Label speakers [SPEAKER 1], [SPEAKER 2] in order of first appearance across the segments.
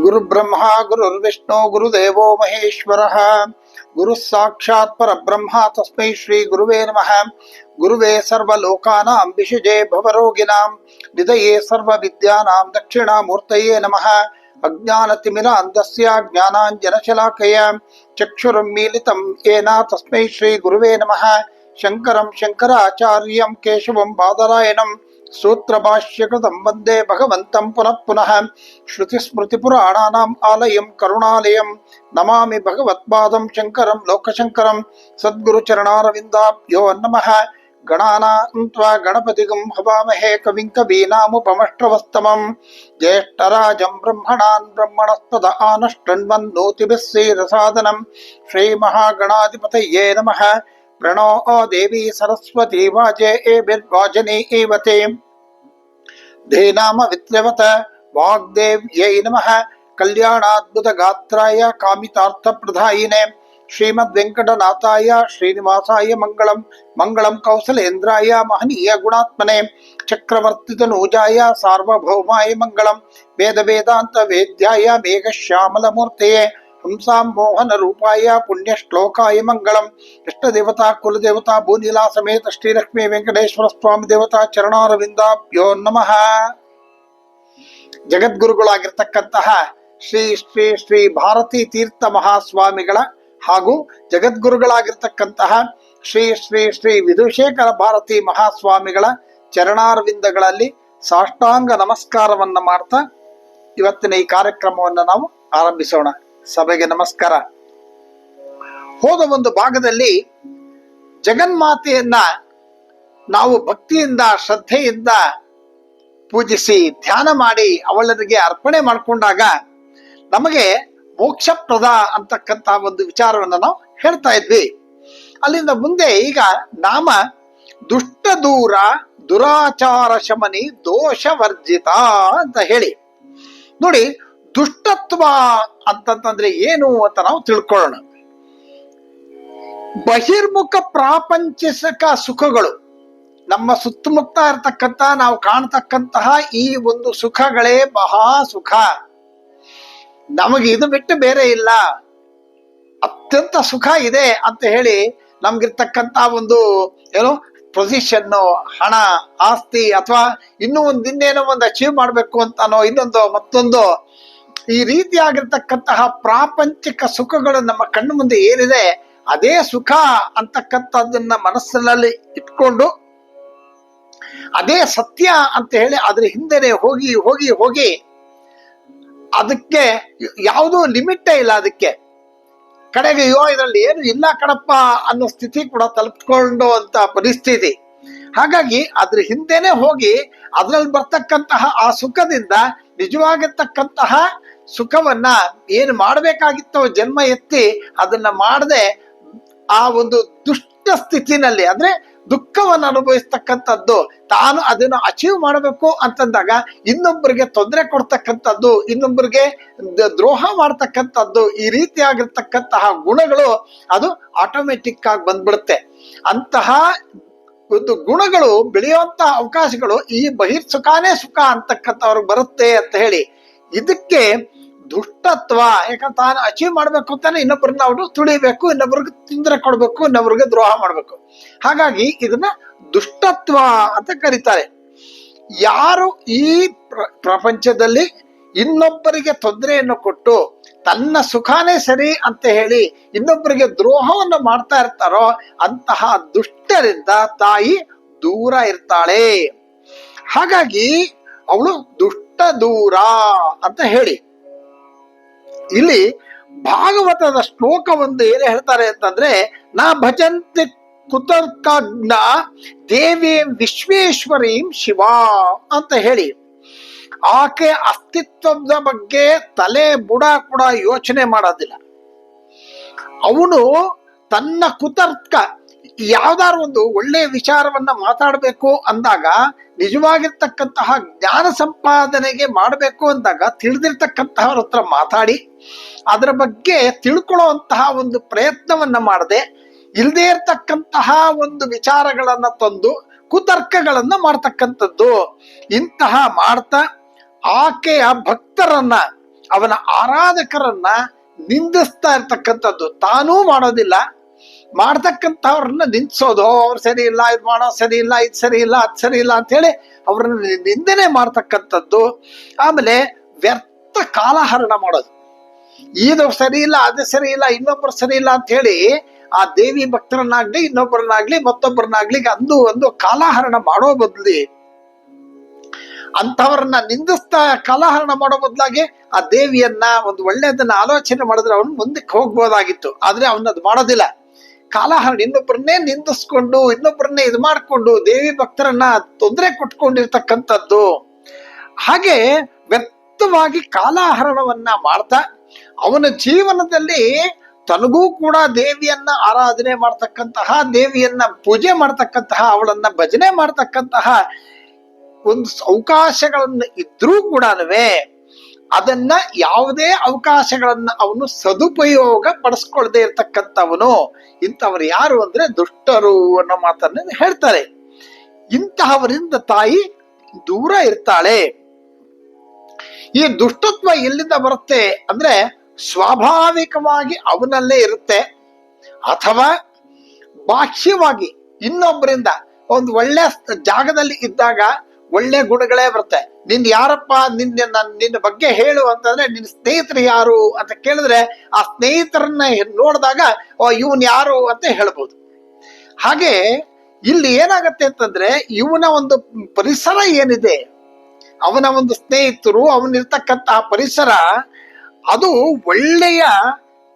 [SPEAKER 1] ಗುರು ಬ್ರಹ್ಮ ಗುರುರ್ವಿಷ್ಣು ಗುರುದೇವೋ ಮಹೇಶ್ವರಃ ಗುರು ಸಾಕ್ಷಾತ್ ಪರಬ್ರಹ್ಮ ತಸ್ಮೈ ಶ್ರೀ ಗುರುವೇ ನಮಃ. ಗುರುವೇ ಸರ್ವಲೋಕಾನಾಂ ವಿಷಜೇ ಭವರೋಗಿಣಾಂ ನಿಧಯೇ ಸರ್ವವಿದ್ಯಾನಾಂ ದಕ್ಷಿಣಾಮೂರ್ತಯೇ ನಮಃ. ಅಜ್ಞಾನತಿಮಿರಾಂಧಸ್ಯ ಜ್ಞಾನಾಂಜನಶಲಾಕಯ ಚಕ್ಷುರುನ್ಮೀಲಿತಂ ಯೇನ ತಸ್ಮೈ ಶ್ರೀ ಗುರುವೇ ನಮಃ. ಶಂಕರಂ ಶಂಕರಾಚಾರ್ಯಂ ಕೇಶವಂ ಬಾದರಾಯಣಂ ಸೂತ್ರಭಾಷ್ಯಕೃತಂ ವಂದೇ ಭಗವಂತಂ ಪುನಃ ಪುನಃ. ಶ್ರುತಿಸ್ಮೃತಿಪುರಾಣಾನಾಂ ಆಲಯಂ ಕರುಣಾಲಯಂ ನಮಾಮಿ ಭಗವತ್ಪಾದಂ ಶಂಕರಂ ಲೋಕಶಂಕರಂ. ಸದ್ಗುರುಚರಣಾರವಿಂದಾಭ್ಯೋ ನಮಃ. ಗಣಾನಾಂ ತ್ವಾ ಗಣಪತಿಗಂ ಹವಾಮಹೇ ಕವಿಂ ಕವೀನಾಮುಪಮಶ್ರವಸ್ತಮಂ. ಜ್ಯೇಷ್ಠರಾಜಂ ಬ್ರಹ್ಮಣಾನ್ ಬ್ರಹ್ಮಣಸ್ಪದ ಆನಷ್ಟನ್ವನ್ನೋತಿಭಿಃ ಸೇದಸಾದನಂ. ಶ್ರೀಮಹಾಗಣಾಧಿಪತಯೇ ನಮಃ. ಪ್ರಣೋ ದೇವಿ ಸರಸ್ವತಿ ವಾಜನೇವತೆ ಧೀನಾಮ ವಿತ್ರ್ಯವತ ವಾಗ್ದೇವ್ಯೈ ನಮಃ. ಕಲ್ಯಾಣಾದ್ಭುತ ಗಾತ್ರಾಯ ಕಾಮಿತಾರ್ಥ ಪ್ರದಾಯಿನೇ ಶ್ರೀಮದ್ ವೆಂಕಟನಾಥಾಯ ಶ್ರೀನಿವಾಸಾಯ ಮಂಗಳಂ. ಮಂಗಳಂ ಕೌಸಲೇಂದ್ರಾಯ ಮಹನೀಯ ಗುಣಾತ್ಮನೆ ಚಕ್ರವರ್ತಿತನೂಜಾಯ ಸಾರ್ವಭೌಮಾಯ ಮಂಗಳಂ. ವೇದ ವೇದಾಂತ ವೇದ್ಯಾಯ ಮೇಘಶ್ಯಾಮಲ ಮೂರ್ತೆಯೇ ಹಂಸಾಂ ಮೋಹನ ರೂಪಾಯ ಪುಣ್ಯ ಶ್ಲೋಕಾಯ ಮಂಗಳಂ. ಇಷ್ಟ ದೇವತಾ ಕುಲದೇವತಾ ಭೂನಿಲಾ ಸಮೇತ ಶ್ರೀಲಕ್ಷ್ಮೀ ವೆಂಕಟೇಶ್ವರ ಸ್ವಾಮಿ ದೇವತಾ ಚರಣಾರವಿಂದಾಭ್ಯೋ ನಮಃ. ಜಗದ್ಗುರುಗಳಾಗಿರ್ತಕ್ಕಂತಹ ಶ್ರೀ ಶ್ರೀ ಶ್ರೀ ಭಾರತೀ ತೀರ್ಥ ಮಹಾಸ್ವಾಮಿಗಳ ಹಾಗೂ ಜಗದ್ಗುರುಗಳಾಗಿರ್ತಕ್ಕಂತಹ ಶ್ರೀ ಶ್ರೀ ಶ್ರೀ ವಿಧುಶೇಖರ ಭಾರತಿ ಮಹಾಸ್ವಾಮಿಗಳ ಚರಣಾರವಿಂದಗಳಲ್ಲಿ ಸಾಷ್ಟಾಂಗ ನಮಸ್ಕಾರವನ್ನ ಮಾಡ್ತಾ ಇವತ್ತಿನ ಈ ಕಾರ್ಯಕ್ರಮವನ್ನು ನಾವು ಆರಂಭಿಸೋಣ. ಸಭೆಗೆ ನಮಸ್ಕಾರ. ಹೋದ ಒಂದು ಭಾಗದಲ್ಲಿ ಜಗನ್ಮಾತೆಯನ್ನ ನಾವು ಭಕ್ತಿಯಿಂದ ಶ್ರದ್ಧೆಯಿಂದ ಪೂಜಿಸಿ ಧ್ಯಾನ ಮಾಡಿ ಅವಳರಿಗೆ ಅರ್ಪಣೆ ಮಾಡಿಕೊಂಡಾಗ ನಮಗೆ ಮೋಕ್ಷಪ್ರದ ಅಂತಕ್ಕಂಥ ಒಂದು ವಿಚಾರವನ್ನು ನಾವು ಹೇಳ್ತಾ ಇದ್ವಿ. ಅಲ್ಲಿಂದ ಮುಂದೆ ಈಗ ನಾಮ ದುಷ್ಟ ದೂರ ದುರಾಚಾರ ಶಮನಿ ದೋಷವರ್ಜಿತ ಅಂತ ಹೇಳಿ ನೋಡಿ. ದುಷ್ಟತ್ವ ಅಂತಂತಂದ್ರೆ ಏನು ಅಂತ ನಾವು ತಿಳ್ಕೊಳ್ಳೋಣ. ಬಹಿರ್ಮುಖ ಪ್ರಾಪಂಚಿಕ ಸುಖಗಳು, ನಮ್ಮ ಸುತ್ತಮುತ್ತ ಇರತಕ್ಕಂತ ನಾವು ಕಾಣತಕ್ಕಂತಹ ಈ ಒಂದು ಸುಖಗಳೇ ಮಹಾ ಸುಖ. ನಮಗೆ ಇದು ಬಿಟ್ಟು ಬೇರೆ ಇಲ್ಲ, ಅತ್ಯಂತ ಸುಖ ಇದೆ ಅಂತ ಹೇಳಿ ನಮ್ಗಿರ್ತಕ್ಕಂತ ಒಂದು ಏನು ಪೊಸಿಷನ್ನು, ಹಣ, ಆಸ್ತಿ ಅಥವಾ ಇನ್ನೂ ಇನ್ನೇನೋ ಒಂದು ಅಚೀವ್ ಮಾಡ್ಬೇಕು ಅಂತಾನೋ ಇನ್ನೊಂದು ಮತ್ತೊಂದು ಈ ರೀತಿಯಾಗಿರ್ತಕ್ಕಂತಹ ಪ್ರಾಪಂಚಿಕ ಸುಖಗಳು ನಮ್ಮ ಕಣ್ಣು ಮುಂದೆ ಏನಿದೆ ಅದೇ ಸುಖ ಅಂತಕ್ಕಂಥದ್ದನ್ನ ಮನಸ್ಸಿನಲ್ಲಿ ಇಟ್ಕೊಂಡು ಅದೇ ಸತ್ಯ ಅಂತ ಹೇಳಿ ಅದ್ರ ಹಿಂದೆನೆ ಹೋಗಿ ಹೋಗಿ ಹೋಗಿ ಅದಕ್ಕೆ ಯಾವುದೂ ಲಿಮಿಟೇ ಇಲ್ಲ. ಅದಕ್ಕೆ ಕಡೆಗೆ ಅಯ್ಯೋ ಇದರಲ್ಲಿ ಏನು ಇಲ್ಲ ಕಣಪ್ಪ ಅನ್ನೋ ಸ್ಥಿತಿ ಕೂಡ ತಲುಪ್ಕೊಂಡು ಅಂತ ಪರಿಸ್ಥಿತಿ. ಹಾಗಾಗಿ ಅದ್ರ ಹಿಂದೆನೆ ಹೋಗಿ ಅದ್ರಲ್ಲಿ ಬರ್ತಕ್ಕಂತಹ ಆ ಸುಖದಿಂದ ನಿಜವಾಗಿರ್ತಕ್ಕಂತಹ ಸುಖವನ್ನ ಏನು ಮಾಡಬೇಕಾಗಿತ್ತೋ ಜನ್ಮ ಎತ್ತಿ ಅದನ್ನ ಮಾಡದೆ ಆ ಒಂದು ದುಷ್ಟ ಸ್ಥಿತಿನಲ್ಲಿ ಅಂದ್ರೆ ದುಃಖವನ್ನು ಅನುಭವಿಸ್ತಕ್ಕಂಥದ್ದು, ತಾನು ಅದನ್ನು ಅಚೀವ್ ಮಾಡಬೇಕು ಅಂತಂದಾಗ ಇನ್ನೊಬ್ಬರಿಗೆ ತೊಂದರೆ ಕೊಡ್ತಕ್ಕಂಥದ್ದು, ಇನ್ನೊಬ್ಬರಿಗೆ ದ್ರೋಹ ಮಾಡ್ತಕ್ಕಂಥದ್ದು, ಈ ರೀತಿಯಾಗಿರ್ತಕ್ಕಂತಹ ಗುಣಗಳು ಅದು ಆಟೋಮೆಟಿಕ್ ಆಗಿ ಬಂದ್ಬಿಡುತ್ತೆ. ಅಂತಹ ಒಂದು ಗುಣಗಳು ಬೆಳೆಯುವಂತಹ ಅವಕಾಶಗಳು ಈ ಬಹಿರ್ ಸುಖಾನೇ ಸುಖ ಅಂತಕ್ಕಂಥವ್ರಿಗೆ ಬರುತ್ತೆ ಅಂತ ಹೇಳಿ ಇದಕ್ಕೆ ದುಷ್ಟತ್ವ. ಯಾಕಂದ್ರೆ ತಾನು ಅಚೀವ್ ಮಾಡ್ಬೇಕು ಅಂತಾನೆ ಇನ್ನೊಬ್ಬರನ್ನ ಅವರು ತುಳಿಬೇಕು, ಇನ್ನೊಬ್ರಿಗೆ ತೊಂದರೆ ಕೊಡ್ಬೇಕು, ಇನ್ನೊಬ್ರಿಗೆ ದ್ರೋಹ ಮಾಡ್ಬೇಕು. ಹಾಗಾಗಿ ಇದನ್ನ ದುಷ್ಟತ್ವ ಅಂತ ಕರೀತಾರೆ. ಯಾರು ಈ ಪ್ರಪಂಚದಲ್ಲಿ ಇನ್ನೊಬ್ಬರಿಗೆ ತೊಂದರೆಯನ್ನು ಕೊಟ್ಟು ತನ್ನ ಸುಖಾನೇ ಸರಿ ಅಂತ ಹೇಳಿ ಇನ್ನೊಬ್ಬರಿಗೆ ದ್ರೋಹವನ್ನು ಮಾಡ್ತಾ ಇರ್ತಾರೋ ಅಂತಹ ದುಷ್ಟರಿಂದ ತಾಯಿ ದೂರ ಇರ್ತಾಳೆ. ಹಾಗಾಗಿ ಅವಳು ದುಷ್ಟ ದೂರ ಅಂತ ಹೇಳಿ ಇಲ್ಲಿ ಭಾಗವತದ ಶ್ಲೋಕ ಒಂದು ಏನು ಹೇಳ್ತಾರೆ ಅಂತಂದ್ರೆ, ನಾ ಭಜಂತಿ ಕುತರ್ಕಜ್ಞ ದೇವೀಂ ವಿಶ್ವೇಶ್ವರೀಂ ಶಿವ ಅಂತ ಹೇಳಿ ಆಕೆ ಅಸ್ತಿತ್ವದ ಬಗ್ಗೆ ತಲೆ ಬುಡ ಕೂಡ ಯೋಚನೆ ಮಾಡೋದಿಲ್ಲ. ಅವನು ತನ್ನ ಕುತರ್ಕ ಯಾವ್ದಾರು ಒಂದು ಒಳ್ಳೆಯ ವಿಚಾರವನ್ನ ಮಾತಾಡಬೇಕು ಅಂದಾಗ, ನಿಜವಾಗಿರ್ತಕ್ಕಂತಹ ಜ್ಞಾನ ಸಂಪಾದನೆಗೆ ಮಾಡಬೇಕು ಅಂದಾಗ ತಿಳಿದಿರ್ತಕ್ಕಂತಹವ್ರ ಹತ್ರ ಮಾತಾಡಿ ಅದರ ಬಗ್ಗೆ ತಿಳ್ಕೊಳ್ಳುವಂತಹ ಒಂದು ಪ್ರಯತ್ನವನ್ನ ಮಾಡದೆ ಇಲ್ಲದೇ ಇರ್ತಕ್ಕಂತಹ ಒಂದು ವಿಚಾರಗಳನ್ನ ತಂದು ಕುತರ್ಕಗಳನ್ನ ಮಾಡ್ತಕ್ಕಂಥದ್ದು. ಇಂತಹ ಮಾಡ್ತಾ ಆಕೆಯ ಭಕ್ತರನ್ನ ಅವನ ಆರಾಧಕರನ್ನ ನಿಂದಿಸ್ತಾ ಇರ್ತಕ್ಕಂಥದ್ದು. ತಾನೂ ಮಾಡೋದಿಲ್ಲ, ಮಾಡ್ತಕ್ಕಂಥವ್ರನ್ನ ನಿಂದಿಸೋದು, ಅವ್ರು ಸರಿ ಇಲ್ಲ, ಇದು ಮಾಡೋ ಸರಿ ಇಲ್ಲ, ಇದು ಸರಿ ಇಲ್ಲ, ಅದು ಸರಿ ಇಲ್ಲ ಅಂತ ಹೇಳಿ ಅವ್ರನ್ನ ನಿಂದನೆ ಮಾಡ್ತಕ್ಕಂಥದ್ದು. ಆಮೇಲೆ ವ್ಯರ್ಥ ಕಾಲಹರಣ ಮಾಡೋದು, ಇದು ಸರಿ ಇಲ್ಲ, ಅದು ಸರಿ ಇಲ್ಲ, ಇನ್ನೊಬ್ಬರು ಸರಿ ಇಲ್ಲ ಅಂತ ಹೇಳಿ ಆ ದೇವಿ ಭಕ್ತರನ್ನಾಗ್ಲಿ ಇನ್ನೊಬ್ಬರನ್ನಾಗ್ಲಿ ಮತ್ತೊಬ್ಬರನ್ನಾಗ್ಲಿ ಒಂದು ಕಾಲಹರಣ ಮಾಡೋ ಬದ್ಲಿ, ಅಂತವರನ್ನ ನಿಂದಿಸ್ತಾ ಕಾಲಹರಣ ಮಾಡೋ ಬದಲಾಗಿ ಆ ದೇವಿಯನ್ನ ಒಂದು ಒಳ್ಳೆಯದನ್ನ ಆಲೋಚನೆ ಮಾಡಿದ್ರೆ ಅವನು ಮುಂದಕ್ಕೆ ಹೋಗ್ಬೋದಾಗಿತ್ತು. ಆದ್ರೆ ಅವನದು ಮಾಡೋದಿಲ್ಲ. ಕಾಲಹರಣ, ಇನ್ನೊಬ್ಬರನ್ನೇ ನಿಂದಿಸ್ಕೊಂಡು ಇನ್ನೊಬ್ಬರನ್ನೇ ಇದು ಮಾಡಿಕೊಂಡು ದೇವಿ ಭಕ್ತರನ್ನ ತೊಂದರೆ ಕೊಟ್ಕೊಂಡಿರ್ತಕ್ಕಂಥದ್ದು. ಹಾಗೆ ವ್ಯರ್ಥವಾಗಿ ಕಾಲಹರಣವನ್ನ ಮಾಡ್ತಾ ಅವನ ಜೀವನದಲ್ಲಿ ತನಗೂ ಕೂಡ ದೇವಿಯನ್ನ ಆರಾಧನೆ ಮಾಡ್ತಕ್ಕಂತಹ, ದೇವಿಯನ್ನ ಪೂಜೆ ಮಾಡ್ತಕ್ಕಂತಹ, ಅವಳನ್ನ ಭಜನೆ ಮಾಡ್ತಕ್ಕಂತಹ ಒಂದು ಅವಕಾಶಗಳನ್ನ ಇದ್ರೂ ಕೂಡ ಅದನ್ನ ಯಾವುದೇ ಅವಕಾಶಗಳನ್ನ ಅವನು ಸದುಪಯೋಗ ಪಡಿಸ್ಕೊಳ್ದೆ ಇರ್ತಕ್ಕಂಥವನು. ಇಂಥವ್ರು ಯಾರು ಅಂದ್ರೆ ದುಷ್ಟರು ಅನ್ನೋ ಮಾತನ್ನ ಹೇಳ್ತಾರೆ. ಇಂತಹವರಿಂದ ತಾಯಿ ದೂರ ಇರ್ತಾಳೆ. ಈ ದುಷ್ಟತ್ವ ಎಲ್ಲಿಂದ ಬರುತ್ತೆ ಅಂದ್ರೆ ಸ್ವಾಭಾವಿಕವಾಗಿ ಅವನಲ್ಲೇ ಇರುತ್ತೆ, ಅಥವಾ ಬಾಹ್ಯವಾಗಿ ಇನ್ನೊಬ್ಬರಿಂದ ಒಂದು ಒಳ್ಳೆ ಜಾಗದಲ್ಲಿ ಇದ್ದಾಗ ಒಳ್ಳೆ ಗುಣಗಳೇ ಬರುತ್ತೆ. ನಿನ್ ಯಾರಪ್ಪ, ನಿನ್ನ ಬಗ್ಗೆ ಹೇಳು ಅಂತಂದ್ರೆ ನಿನ್ನ ಸ್ನೇಹಿತರು ಯಾರು ಅಂತ ಕೇಳಿದ್ರೆ ಆ ಸ್ನೇಹಿತರನ್ನ ನೋಡಿದಾಗ ಇವನ್ ಯಾರು ಅಂತ ಹೇಳ್ಬೋದು. ಹಾಗೆ ಇಲ್ಲಿ ಏನಾಗತ್ತೆ ಅಂತಂದ್ರೆ ಇವನ ಒಂದು ಪರಿಸರ ಏನಿದೆ, ಅವನ ಒಂದು ಸ್ನೇಹಿತರು, ಅವನಿರ್ತಕ್ಕಂತಹ ಪರಿಸರ, ಅದು ಒಳ್ಳೆಯ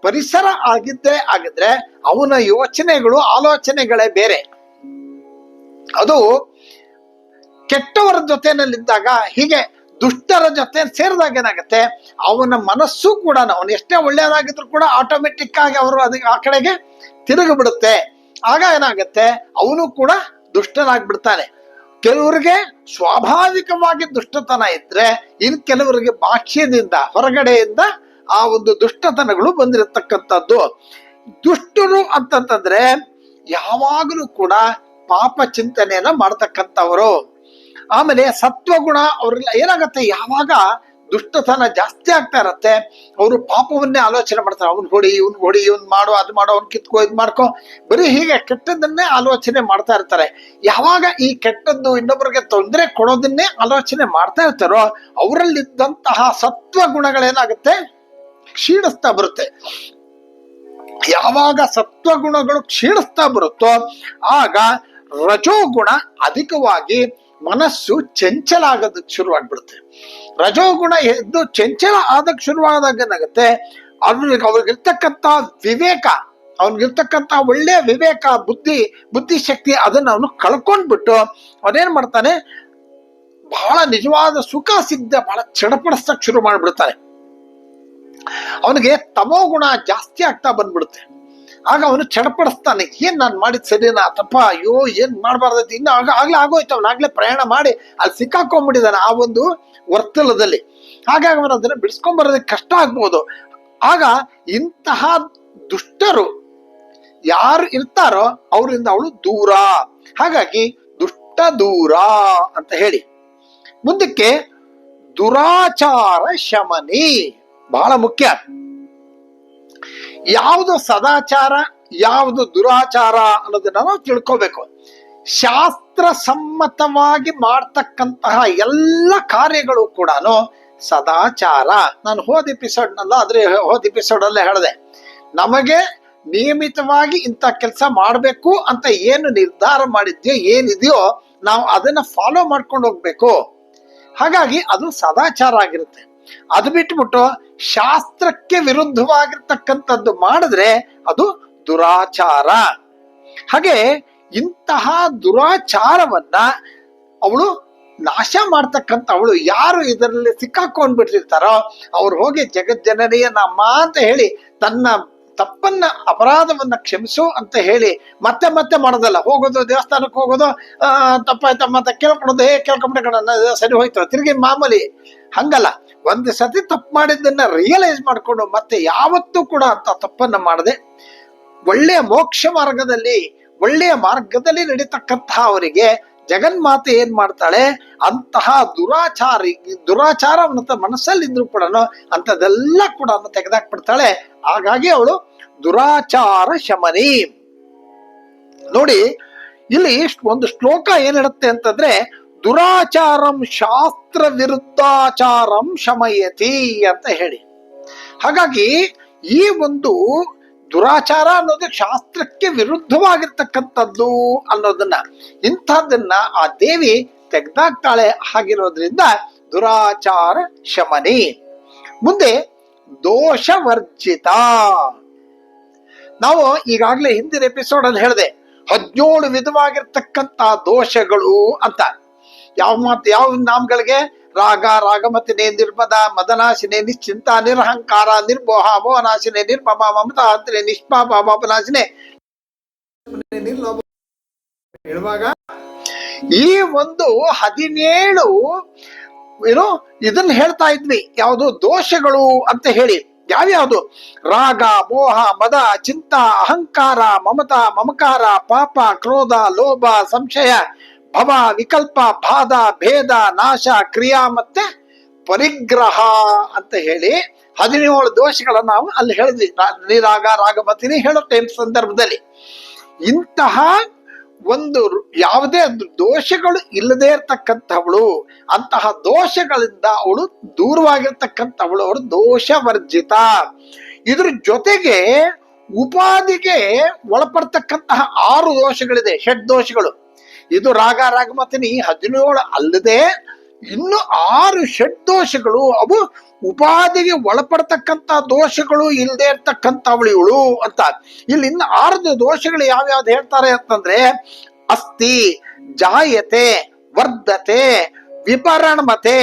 [SPEAKER 1] ಪರಿಸರ ಆಗಿದ್ರೆ ಅವನ ಯೋಚನೆಗಳು ಆಲೋಚನೆಗಳೇ ಬೇರೆ. ಅದು ಕೆಟ್ಟವರ ಜೊತೆನಲ್ಲಿದ್ದಾಗ, ಹೀಗೆ ದುಷ್ಟರ ಜೊತೆ ಸೇರಿದಾಗ ಏನಾಗತ್ತೆ, ಅವನ ಮನಸ್ಸು ಕೂಡ, ಅವನು ಎಷ್ಟೇ ಒಳ್ಳೆಯದಾಗಿದ್ರು ಕೂಡ ಆಟೋಮೆಟಿಕ್ ಆಗಿ ಅವರು ಆ ಕಡೆಗೆ ತಿರುಗಿಬಿಡುತ್ತೆ. ಆಗ ಏನಾಗತ್ತೆ, ಅವನು ಕೂಡ ದುಷ್ಟನಾಗ್ಬಿಡ್ತಾನೆ. ಕೆಲವರಿಗೆ ಸ್ವಾಭಾವಿಕವಾಗಿ ದುಷ್ಟತನ ಇದ್ರೆ, ಇನ್ ಕೆಲವರಿಗೆ ಬಾಹ್ಯದಿಂದ ಹೊರಗಡೆಯಿಂದ ಆ ಒಂದು ದುಷ್ಟತನಗಳು ಬಂದಿರತಕ್ಕಂಥದ್ದು. ದುಷ್ಟರು ಅಂತಂತಂದ್ರೆ ಯಾವಾಗಲೂ ಕೂಡ ಪಾಪ ಚಿಂತನೆಯನ್ನ ಮಾಡ್ತಕ್ಕಂಥವರು. ಆಮೇಲೆ ಸತ್ವಗುಣ ಅವ್ರೆಲ್ಲ ಏನಾಗತ್ತೆ, ಯಾವಾಗ ದುಷ್ಟತನ ಜಾಸ್ತಿ ಆಗ್ತಾ ಇರತ್ತೆ ಅವರು ಪಾಪವನ್ನೇ ಆಲೋಚನೆ ಮಾಡ್ತಾರೆ. ಅವ್ನ್ ಹೊಡಿ, ಇವ್ನ್ ಮಾಡು, ಅದು ಮಾಡೋ, ಅವ್ನ್ ಕಿತ್ಕೋ, ಇದ್ ಮಾಡ್ಕೋ, ಬರೀ ಹೀಗೆ ಕೆಟ್ಟದನ್ನೇ ಆಲೋಚನೆ ಮಾಡ್ತಾ ಇರ್ತಾರೆ. ಯಾವಾಗ ಈ ಕೆಟ್ಟದ್ದು ಇನ್ನೊಬ್ಬರಿಗೆ ತೊಂದರೆ ಕೊಡೋದನ್ನೇ ಆಲೋಚನೆ ಮಾಡ್ತಾ ಇರ್ತಾರೋ ಅವರಲ್ಲಿದ್ದಂತಹ ಸತ್ವ ಗುಣಗಳೇನಾಗುತ್ತೆ, ಕ್ಷೀಣಿಸ್ತಾ ಬರುತ್ತೆ. ಯಾವಾಗ ಸತ್ವಗುಣಗಳು ಕ್ಷೀಣಿಸ್ತಾ ಬರುತ್ತೋ ಆಗ ರಜೋಗುಣ ಅಧಿಕವಾಗಿ ಮನಸ್ಸು ಚಂಚಲ ಆಗೋದಕ್ಕೆ ಶುರುವಾಗ್ಬಿಡುತ್ತೆ. ರಜೋಗುಣ ಎದ್ದು ಚಂಚಲ ಆದಕ್ಕೆ ಶುರುವಾದಾಗ ಏನಾಗುತ್ತೆ, ಅವ್ರಿಗಿರ್ತಕ್ಕಂಥ ವಿವೇಕ, ಅವನಿಗಿರ್ತಕ್ಕಂಥ ಒಳ್ಳೆಯ ವಿವೇಕ, ಬುದ್ಧಿಶಕ್ತಿ ಅದನ್ನ ಅವನು ಕಳ್ಕೊಂಡ್ಬಿಟ್ಟು ಅವನೇನ್ ಮಾಡ್ತಾನೆ, ಬಹಳ ನಿಜವಾದ ಸುಖ ಸಿದ್ಧ ಬಹಳ ಚಡಪಡಿಸಕ್ ಶುರು ಮಾಡ್ಬಿಡ್ತಾನೆ. ಅವನಿಗೆ ತಮೋಗುಣ ಜಾಸ್ತಿ ಆಗ್ತಾ ಬಂದ್ಬಿಡುತ್ತೆ. ಆಗ ಅವನು ಚಡಪಡಿಸ್ತಾನೆ, ಏನ್ ನಾನ್ ಮಾಡಿದ್ ಸರಿನಾ ತಪ್ಪ, ಅಯ್ಯೋ ಏನ್ ಮಾಡ್ಬಾರ್ದೈತಿ, ಇನ್ನು ಆಗ್ಲೇ ಆಗೋಯ್ತು, ಅವನಾಗ್ಲೇ ಪ್ರಯಾಣ ಮಾಡಿ ಅಲ್ಲಿ ಸಿಕ್ಕಾಕೊಂಡ್ಬಿಟ್ಟಿದ್ದಾನೆ ಆ ಒಂದು ವರ್ತಲದಲ್ಲಿ. ಹಾಗಾಗಿ ಅವನು ಅದನ್ನ ಬಿಡಿಸ್ಕೊಂಡ್ಬರೋದಕ್ಕೆ ಕಷ್ಟ ಆಗ್ಬೋದು. ಆಗ ಇಂತಹ ದುಷ್ಟರು ಯಾರು ಇರ್ತಾರೋ ಅವರಿಂದ ಅವಳು ದೂರ. ಹಾಗಾಗಿ ದುಷ್ಟ ದೂರ ಅಂತ ಹೇಳಿ ಮುಂದಕ್ಕೆ ದುರಾಚಾರ ಶಮನಿ ಬಹಳ ಮುಖ್ಯ. ಯಾವುದು ಸದಾಚಾರ, ಯಾವುದು ದುರಾಚಾರ ಅನ್ನೋದನ್ನ ನಾವು ತಿಳ್ಕೋಬೇಕು. ಶಾಸ್ತ್ರ ಸಮ್ಮತವಾಗಿ ಮಾಡ್ತಕ್ಕಂತಹ ಎಲ್ಲ ಕಾರ್ಯಗಳು ಕೂಡ ಸದಾಚಾರ. ನಾನು ಹೋದ ಎಪಿಸೋಡ್ ಅಲ್ಲೇ ಹೇಳಿದೆ, ನಮಗೆ ನಿಯಮಿತವಾಗಿ ಇಂಥ ಕೆಲಸ ಮಾಡಬೇಕು ಅಂತ ಏನು ನಿರ್ಧಾರ ಮಾಡಿದ್ಯೋ, ಏನಿದೆಯೋ ನಾವು ಅದನ್ನ ಫಾಲೋ ಮಾಡ್ಕೊಂಡು ಹೋಗ್ಬೇಕು. ಹಾಗಾಗಿ ಅದು ಸದಾಚಾರ ಆಗಿರುತ್ತೆ. ಅದು ಬಿಟ್ಬಿಟ್ಟು ಶಾಸ್ತ್ರಕ್ಕೆ ವಿರುದ್ಧವಾಗಿರ್ತಕ್ಕಂಥದ್ದು ಮಾಡಿದ್ರೆ ಅದು ದುರಾಚಾರ. ಹಾಗೆ ಇಂತಹ ದುರಾಚಾರವನ್ನ ಅವಳು ನಾಶ ಮಾಡ್ತಕ್ಕಂಥ ಅವಳು ಯಾರು ಇದರಲ್ಲಿ ಸಿಕ್ಕಾಕೊಂಡ್ಬಿಟ್ಟಿರ್ತಾರೋ ಅವ್ರು ಹೋಗಿ ಜಗಜ್ಜನನಿಯ ನಮ್ಮ ಅಂತ ಹೇಳಿ ತನ್ನ ತಪ್ಪನ್ನ ಅಪರಾಧವನ್ನ ಕ್ಷಮಿಸು ಅಂತ ಹೇಳಿ ಮತ್ತೆ ಮತ್ತೆ ಮಾಡೋದಲ್ಲ, ಹೋಗೋದು ದೇವಸ್ಥಾನಕ್ಕೆ ಹೋಗೋದು, ತಪ್ಪಾಯ್ತಮ್ಮ ಅಂತ ಕೇಳ್ಕೊಳೋದು, ಕೇಳ್ಕೊಂಬಿಟ್ಟ ಸರಿ ಹೋಯ್ತು, ತಿರುಗಿ ಮಾಮೂಲಿ. ಹಂಗಲ್ಲ, ಒಂದು ಸತಿ ತಪ್ಪು ಮಾಡಿದ್ದನ್ನ ರಿಯಲೈಸ್ ಮಾಡ್ಕೊಂಡು ಮತ್ತೆ ಯಾವತ್ತೂ ಕೂಡ ಅಂತ ತಪ್ಪನ್ನ ಮಾಡದೆ ಒಳ್ಳೆಯ ಮೋಕ್ಷ ಮಾರ್ಗದಲ್ಲಿ, ಒಳ್ಳೆಯ ಮಾರ್ಗದಲ್ಲಿ ನಡೀತಕ್ಕಂತಹ ಅವರಿಗೆ ಜಗನ್ಮಾತೆ ಏನ್ ಮಾಡ್ತಾಳೆ, ಅಂತಹ ದುರಾಚಾರವನ್ನ ಮನಸ್ಸಲ್ಲಿದ್ರು ಕೂಡ ಅಂತದೆಲ್ಲ ಕೂಡ ತೆಗೆದಾಕ್ಬಿಡ್ತಾಳೆ. ಹಾಗಾಗಿ ಅವಳು ದುರಾಚಾರ ಶಮನಿ. ನೋಡಿ ಇಲ್ಲಿ ಒಂದು ಶ್ಲೋಕ ಏನ್ ಹೇಳುತ್ತೆ ಅಂತಂದ್ರೆ, ದುರಾಚಾರಂ ಶಾಸ್ತ್ರ ವಿರುದ್ಧಾಚಾರಂ ಶಮಯತಿ ಅಂತ ಹೇಳಿ. ಹಾಗಾಗಿ ಈ ಒಂದು ದುರಾಚಾರ ಅನ್ನೋದು ಶಾಸ್ತ್ರಕ್ಕೆ ವಿರುದ್ಧವಾಗಿರ್ತಕ್ಕಂಥದ್ದು ಅನ್ನೋದನ್ನ, ಇಂಥದ್ದನ್ನ ಆ ದೇವಿ ತೆಗೆದಾಕ್ತಾಳೆ. ಆಗಿರೋದ್ರಿಂದ ದುರಾಚಾರ ಶಮನಿ. ಮುಂದೆ ದೋಷವರ್ಜಿತ. ನಾವು ಈಗಾಗಲೇ ಹಿಂದಿನ ಎಪಿಸೋಡ್ ಅಲ್ಲಿ ಹೇಳಿದೆ 17 ವಿಧವಾಗಿರ್ತಕ್ಕಂಥ ದೋಷಗಳು ಅಂತ. ಯಾವ ನಾಮಗಳಿಗೆ? ರಾಗ, ರಾಗಮತಿನೇ, ನಿರ್ಮದ, ಮದನಾಶಿನೇ, ನಿಶ್ಚಿಂತ, ನಿರಹಂಕಾರ, ನಿರ್ಮೋಹ, ಮೋಹನಾಶಿನೇ, ನಿರ್ಮಮ, ಮಮತಾ ಅಂತಲೇ, ನಿಷ್ಪಾಪ, ಪಾಪನಾಶಿನೇ ಹೇಳುವಾಗ ಈ ಒಂದು 17 ಇದನ್ನ ಹೇಳ್ತಾ ಇದ್ವಿ. ಯಾವುದು ದೋಷಗಳು ಅಂತ ಹೇಳಿ. ಯಾವ್ಯಾವುದು? ರಾಗ, ಮೋಹ, ಮದ, ಚಿಂತ, ಅಹಂಕಾರ, ಮಮತಾ, ಮಮಕಾರ, ಪಾಪ, ಕ್ರೋಧ, ಲೋಭ, ಸಂಶಯ, ಭವ, ವಿಕಲ್ಪ, ಬಾಧ, ಭೇದ, ನಾಶ, ಕ್ರಿಯಾ ಮತ್ತೆ ಪರಿಗ್ರಹ ಅಂತ ಹೇಳಿ 17 ದೋಷಗಳನ್ನ ನಾವು ಅಲ್ಲಿ ಹೇಳಿದ್ವಿ. ನಿರಾಗ, ರಾಗಮತಿನಿ ಹೇಳೋ ಟೈಮ್ ಸಂದರ್ಭದಲ್ಲಿ ಇಂತಹ ಒಂದು ಯಾವುದೇ ದೋಷಗಳು ಇಲ್ಲದೆ ಇರ್ತಕ್ಕಂಥವಳು, ಅಂತಹ ದೋಷಗಳಿಂದ ಅವಳು ದೂರವಾಗಿರ್ತಕ್ಕಂಥವಳು, ಅವಳು ದೋಷವರ್ಜಿತ. ಇದ್ರ ಜೊತೆಗೆ ಉಪಾಧಿಗೆ ಒಳಪಡ್ತಕ್ಕಂತಹ 6 ದೋಷಗಳಿದೆ, ಷಡ್ ದೋಷಗಳು. ಇದು ರಾಗ, ರಾಗಮತಿನಿ 17 ಅಲ್ಲದೆ ಇನ್ನು 6 ಷಡ್ ದೋಷಗಳು, ಅವು ಉಪಾಧಿಗೆ ಒಳಪಡ್ತಕ್ಕಂಥ ದೋಷಗಳು ಇಲ್ಲದೆ ಇರ್ತಕ್ಕಂಥವಳು ಇವಳು ಅಂತ. ಇಲ್ಲಿ ಇನ್ನು 6 ದೋಷಗಳು ಯಾವ್ಯಾವ್ದು ಹೇಳ್ತಾರೆ ಅಂತಂದ್ರೆ, ಅಸ್ತಿ, ಜಾಯತೆ, ವರ್ಧತೆ, ವಿಪರಣಮತೆ,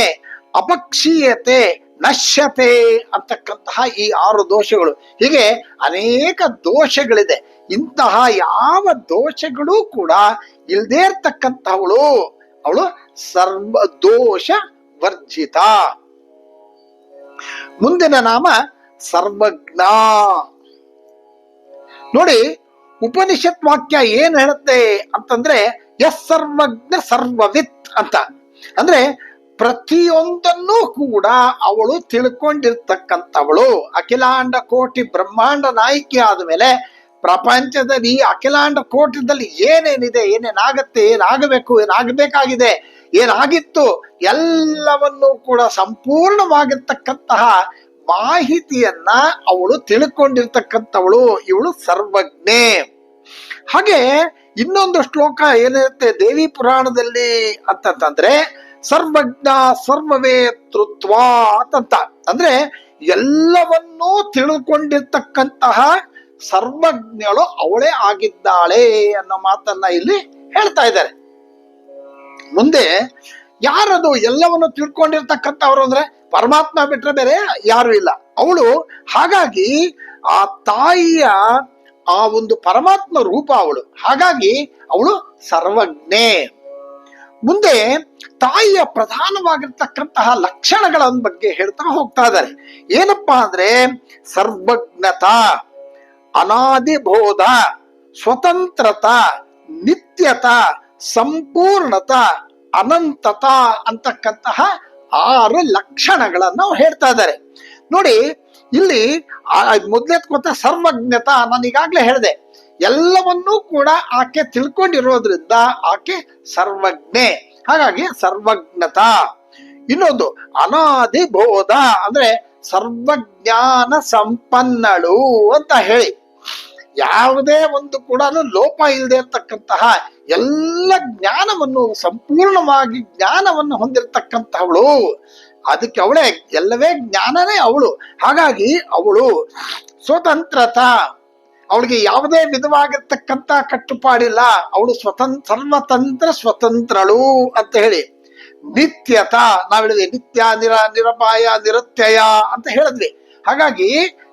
[SPEAKER 1] ಅಪಕ್ಷೀಯತೆ, ನಶ್ಯತೆ ಅಂತಕ್ಕಂತಹ ಈ 6 ದೋಷಗಳು. ಹೀಗೆ ಅನೇಕ ದೋಷಗಳಿದೆ. ಇಂತಹ ಯಾವ ದೋಷಗಳು ಕೂಡ ಇಲ್ಲದೆ ಇರ್ತಕ್ಕಂಥವಳು ಅವಳು ಸರ್ವ ದೋಷ ವರ್ಜಿತ. ಮುಂದಿನ ನಾಮ ಸರ್ವಜ್ಞ. ನೋಡಿ ಉಪನಿಷತ್ ವಾಕ್ಯ ಏನ್ ಹೇಳುತ್ತೆ ಅಂತಂದ್ರೆ, ಎಸ್ ಸರ್ವಜ್ಞ ಸರ್ವವಿತ್ ಅಂತ. ಅಂದ್ರೆ ಪ್ರತಿಯೊಂದನ್ನು ಕೂಡ ಅವಳು ತಿಳ್ಕೊಂಡಿರ್ತಕ್ಕಂಥವಳು. ಅಖಿಲಾಂಡ ಕೋಟಿ ಬ್ರಹ್ಮಾಂಡ ನಾಯಕಿ ಆದ್ಮೇಲೆ ಪ್ರಪಂಚದಲ್ಲಿ ಅಖಿಲಾಂಡ ಕೋಟಿದಲ್ಲಿ ಏನೇನಿದೆ, ಏನೇನಾಗತ್ತೆ, ಏನಾಗಬೇಕು, ಏನಾಗಬೇಕಾಗಿದೆ, ಏನಾಗಿತ್ತು, ಎಲ್ಲವನ್ನೂ ಕೂಡ ಸಂಪೂರ್ಣವಾಗಿರ್ತಕ್ಕಂತಹ ಮಾಹಿತಿಯನ್ನ ಅವಳು ತಿಳ್ಕೊಂಡಿರ್ತಕ್ಕಂಥವಳು. ಇವಳು ಸರ್ವಜ್ಞೆ. ಹಾಗೆ ಇನ್ನೊಂದು ಶ್ಲೋಕ ಏನಿರುತ್ತೆ ದೇವಿ ಪುರಾಣದಲ್ಲಿ ಅಂತಂದ್ರೆ, ಸರ್ವಜ್ಞ ಸರ್ವವೇತೃತ್ವ ಅಂತ. ಅಂದ್ರೆ ಎಲ್ಲವನ್ನೂ ತಿಳ್ಕೊಂಡಿರ್ತಕ್ಕಂತಹ ಸರ್ವಜ್ಞಳು ಅವಳೇ ಆಗಿದ್ದಾಳೆ ಅನ್ನೋ ಮಾತನ್ನ ಇಲ್ಲಿ ಹೇಳ್ತಾ ಇದ್ದಾರೆ. ಮುಂದೆ ಯಾರದು ಎಲ್ಲವನ್ನು ತಿಳ್ಕೊಂಡಿರ್ತಕ್ಕಂಥವ್ರು ಅಂದ್ರೆ, ಪರಮಾತ್ಮ ಬಿಟ್ರೆ ಬೇರೆ ಯಾರು ಇಲ್ಲ, ಅವಳು. ಹಾಗಾಗಿ ಆ ತಾಯಿಯ ಆ ಒಂದು ಪರಮಾತ್ಮ ರೂಪ ಅವಳು. ಹಾಗಾಗಿ ಅವಳು ಸರ್ವಜ್ಞೆ. ಮುಂದೆ ತಾಯಿಯ ಪ್ರಧಾನವಾಗಿರ್ತಕ್ಕಂತಹ ಲಕ್ಷಣಗಳ ಬಗ್ಗೆ ಹೇಳ್ತಾ ಹೋಗ್ತಾ ಇದ್ದಾರೆ. ಏನಪ್ಪಾ ಅಂದ್ರೆ, ಸರ್ವಜ್ಞತಾ, ಅನಾದಿಬೋಧ, ಸ್ವತಂತ್ರತ, ನಿತ್ಯತ, ಸಂಪೂರ್ಣತ, ಅನಂತತ ಅಂತಕ್ಕಂತಹ 6 ಲಕ್ಷಣಗಳನ್ನ ನಾವು ಹೇಳ್ತಾ ಇದ್ದಾರೆ. ನೋಡಿ ಇಲ್ಲಿ ಮೊದ್ಲೇತ್ಕೊತ ಸರ್ವಜ್ಞತ, ನಾನು ಈಗಾಗ್ಲೇ ಹೇಳಿದೆ, ಎಲ್ಲವನ್ನೂ ಕೂಡ ಆಕೆ ತಿಳ್ಕೊಂಡಿರೋದ್ರಿಂದ ಆಕೆ ಸರ್ವಜ್ಞೆ. ಹಾಗಾಗಿ ಸರ್ವಜ್ಞತ. ಇನ್ನೊಂದು ಅನಾದಿಬೋಧ, ಅಂದ್ರೆ ಸರ್ವಜ್ಞಾನ ಸಂಪನ್ನಳು ಅಂತ ಹೇಳಿ. ಯಾವುದೇ ಒಂದು ಕೂಡ ಲೋಪ ಇಲ್ಲದೆ ಇರ್ತಕ್ಕಂತಹ ಎಲ್ಲ ಜ್ಞಾನವನ್ನು, ಸಂಪೂರ್ಣವಾಗಿ ಜ್ಞಾನವನ್ನು ಹೊಂದಿರತಕ್ಕಂತಹವಳು. ಅದಕ್ಕೆ ಅವಳೇ ಎಲ್ಲವೇ ಜ್ಞಾನನೇ ಅವಳು. ಹಾಗಾಗಿ ಅವಳು ಸ್ವತಂತ್ರತ, ಅವಳಿಗೆ ಯಾವುದೇ ವಿಧವಾಗಿರ್ತಕ್ಕಂಥ ಕಟ್ಟುಪಾಡಿಲ್ಲ. ಅವಳು ಸರ್ವತಂತ್ರ ಸ್ವತಂತ್ರಳು ಅಂತ ಹೇಳಿ. ನಿತ್ಯತ, ನಾವ್ ಹೇಳಿದ್ವಿ ನಿತ್ಯ, ನಿರಪಾಯ, ನಿರತ್ಯಯ ಅಂತ ಹೇಳಿದ್ವಿ. ಹಾಗಾಗಿ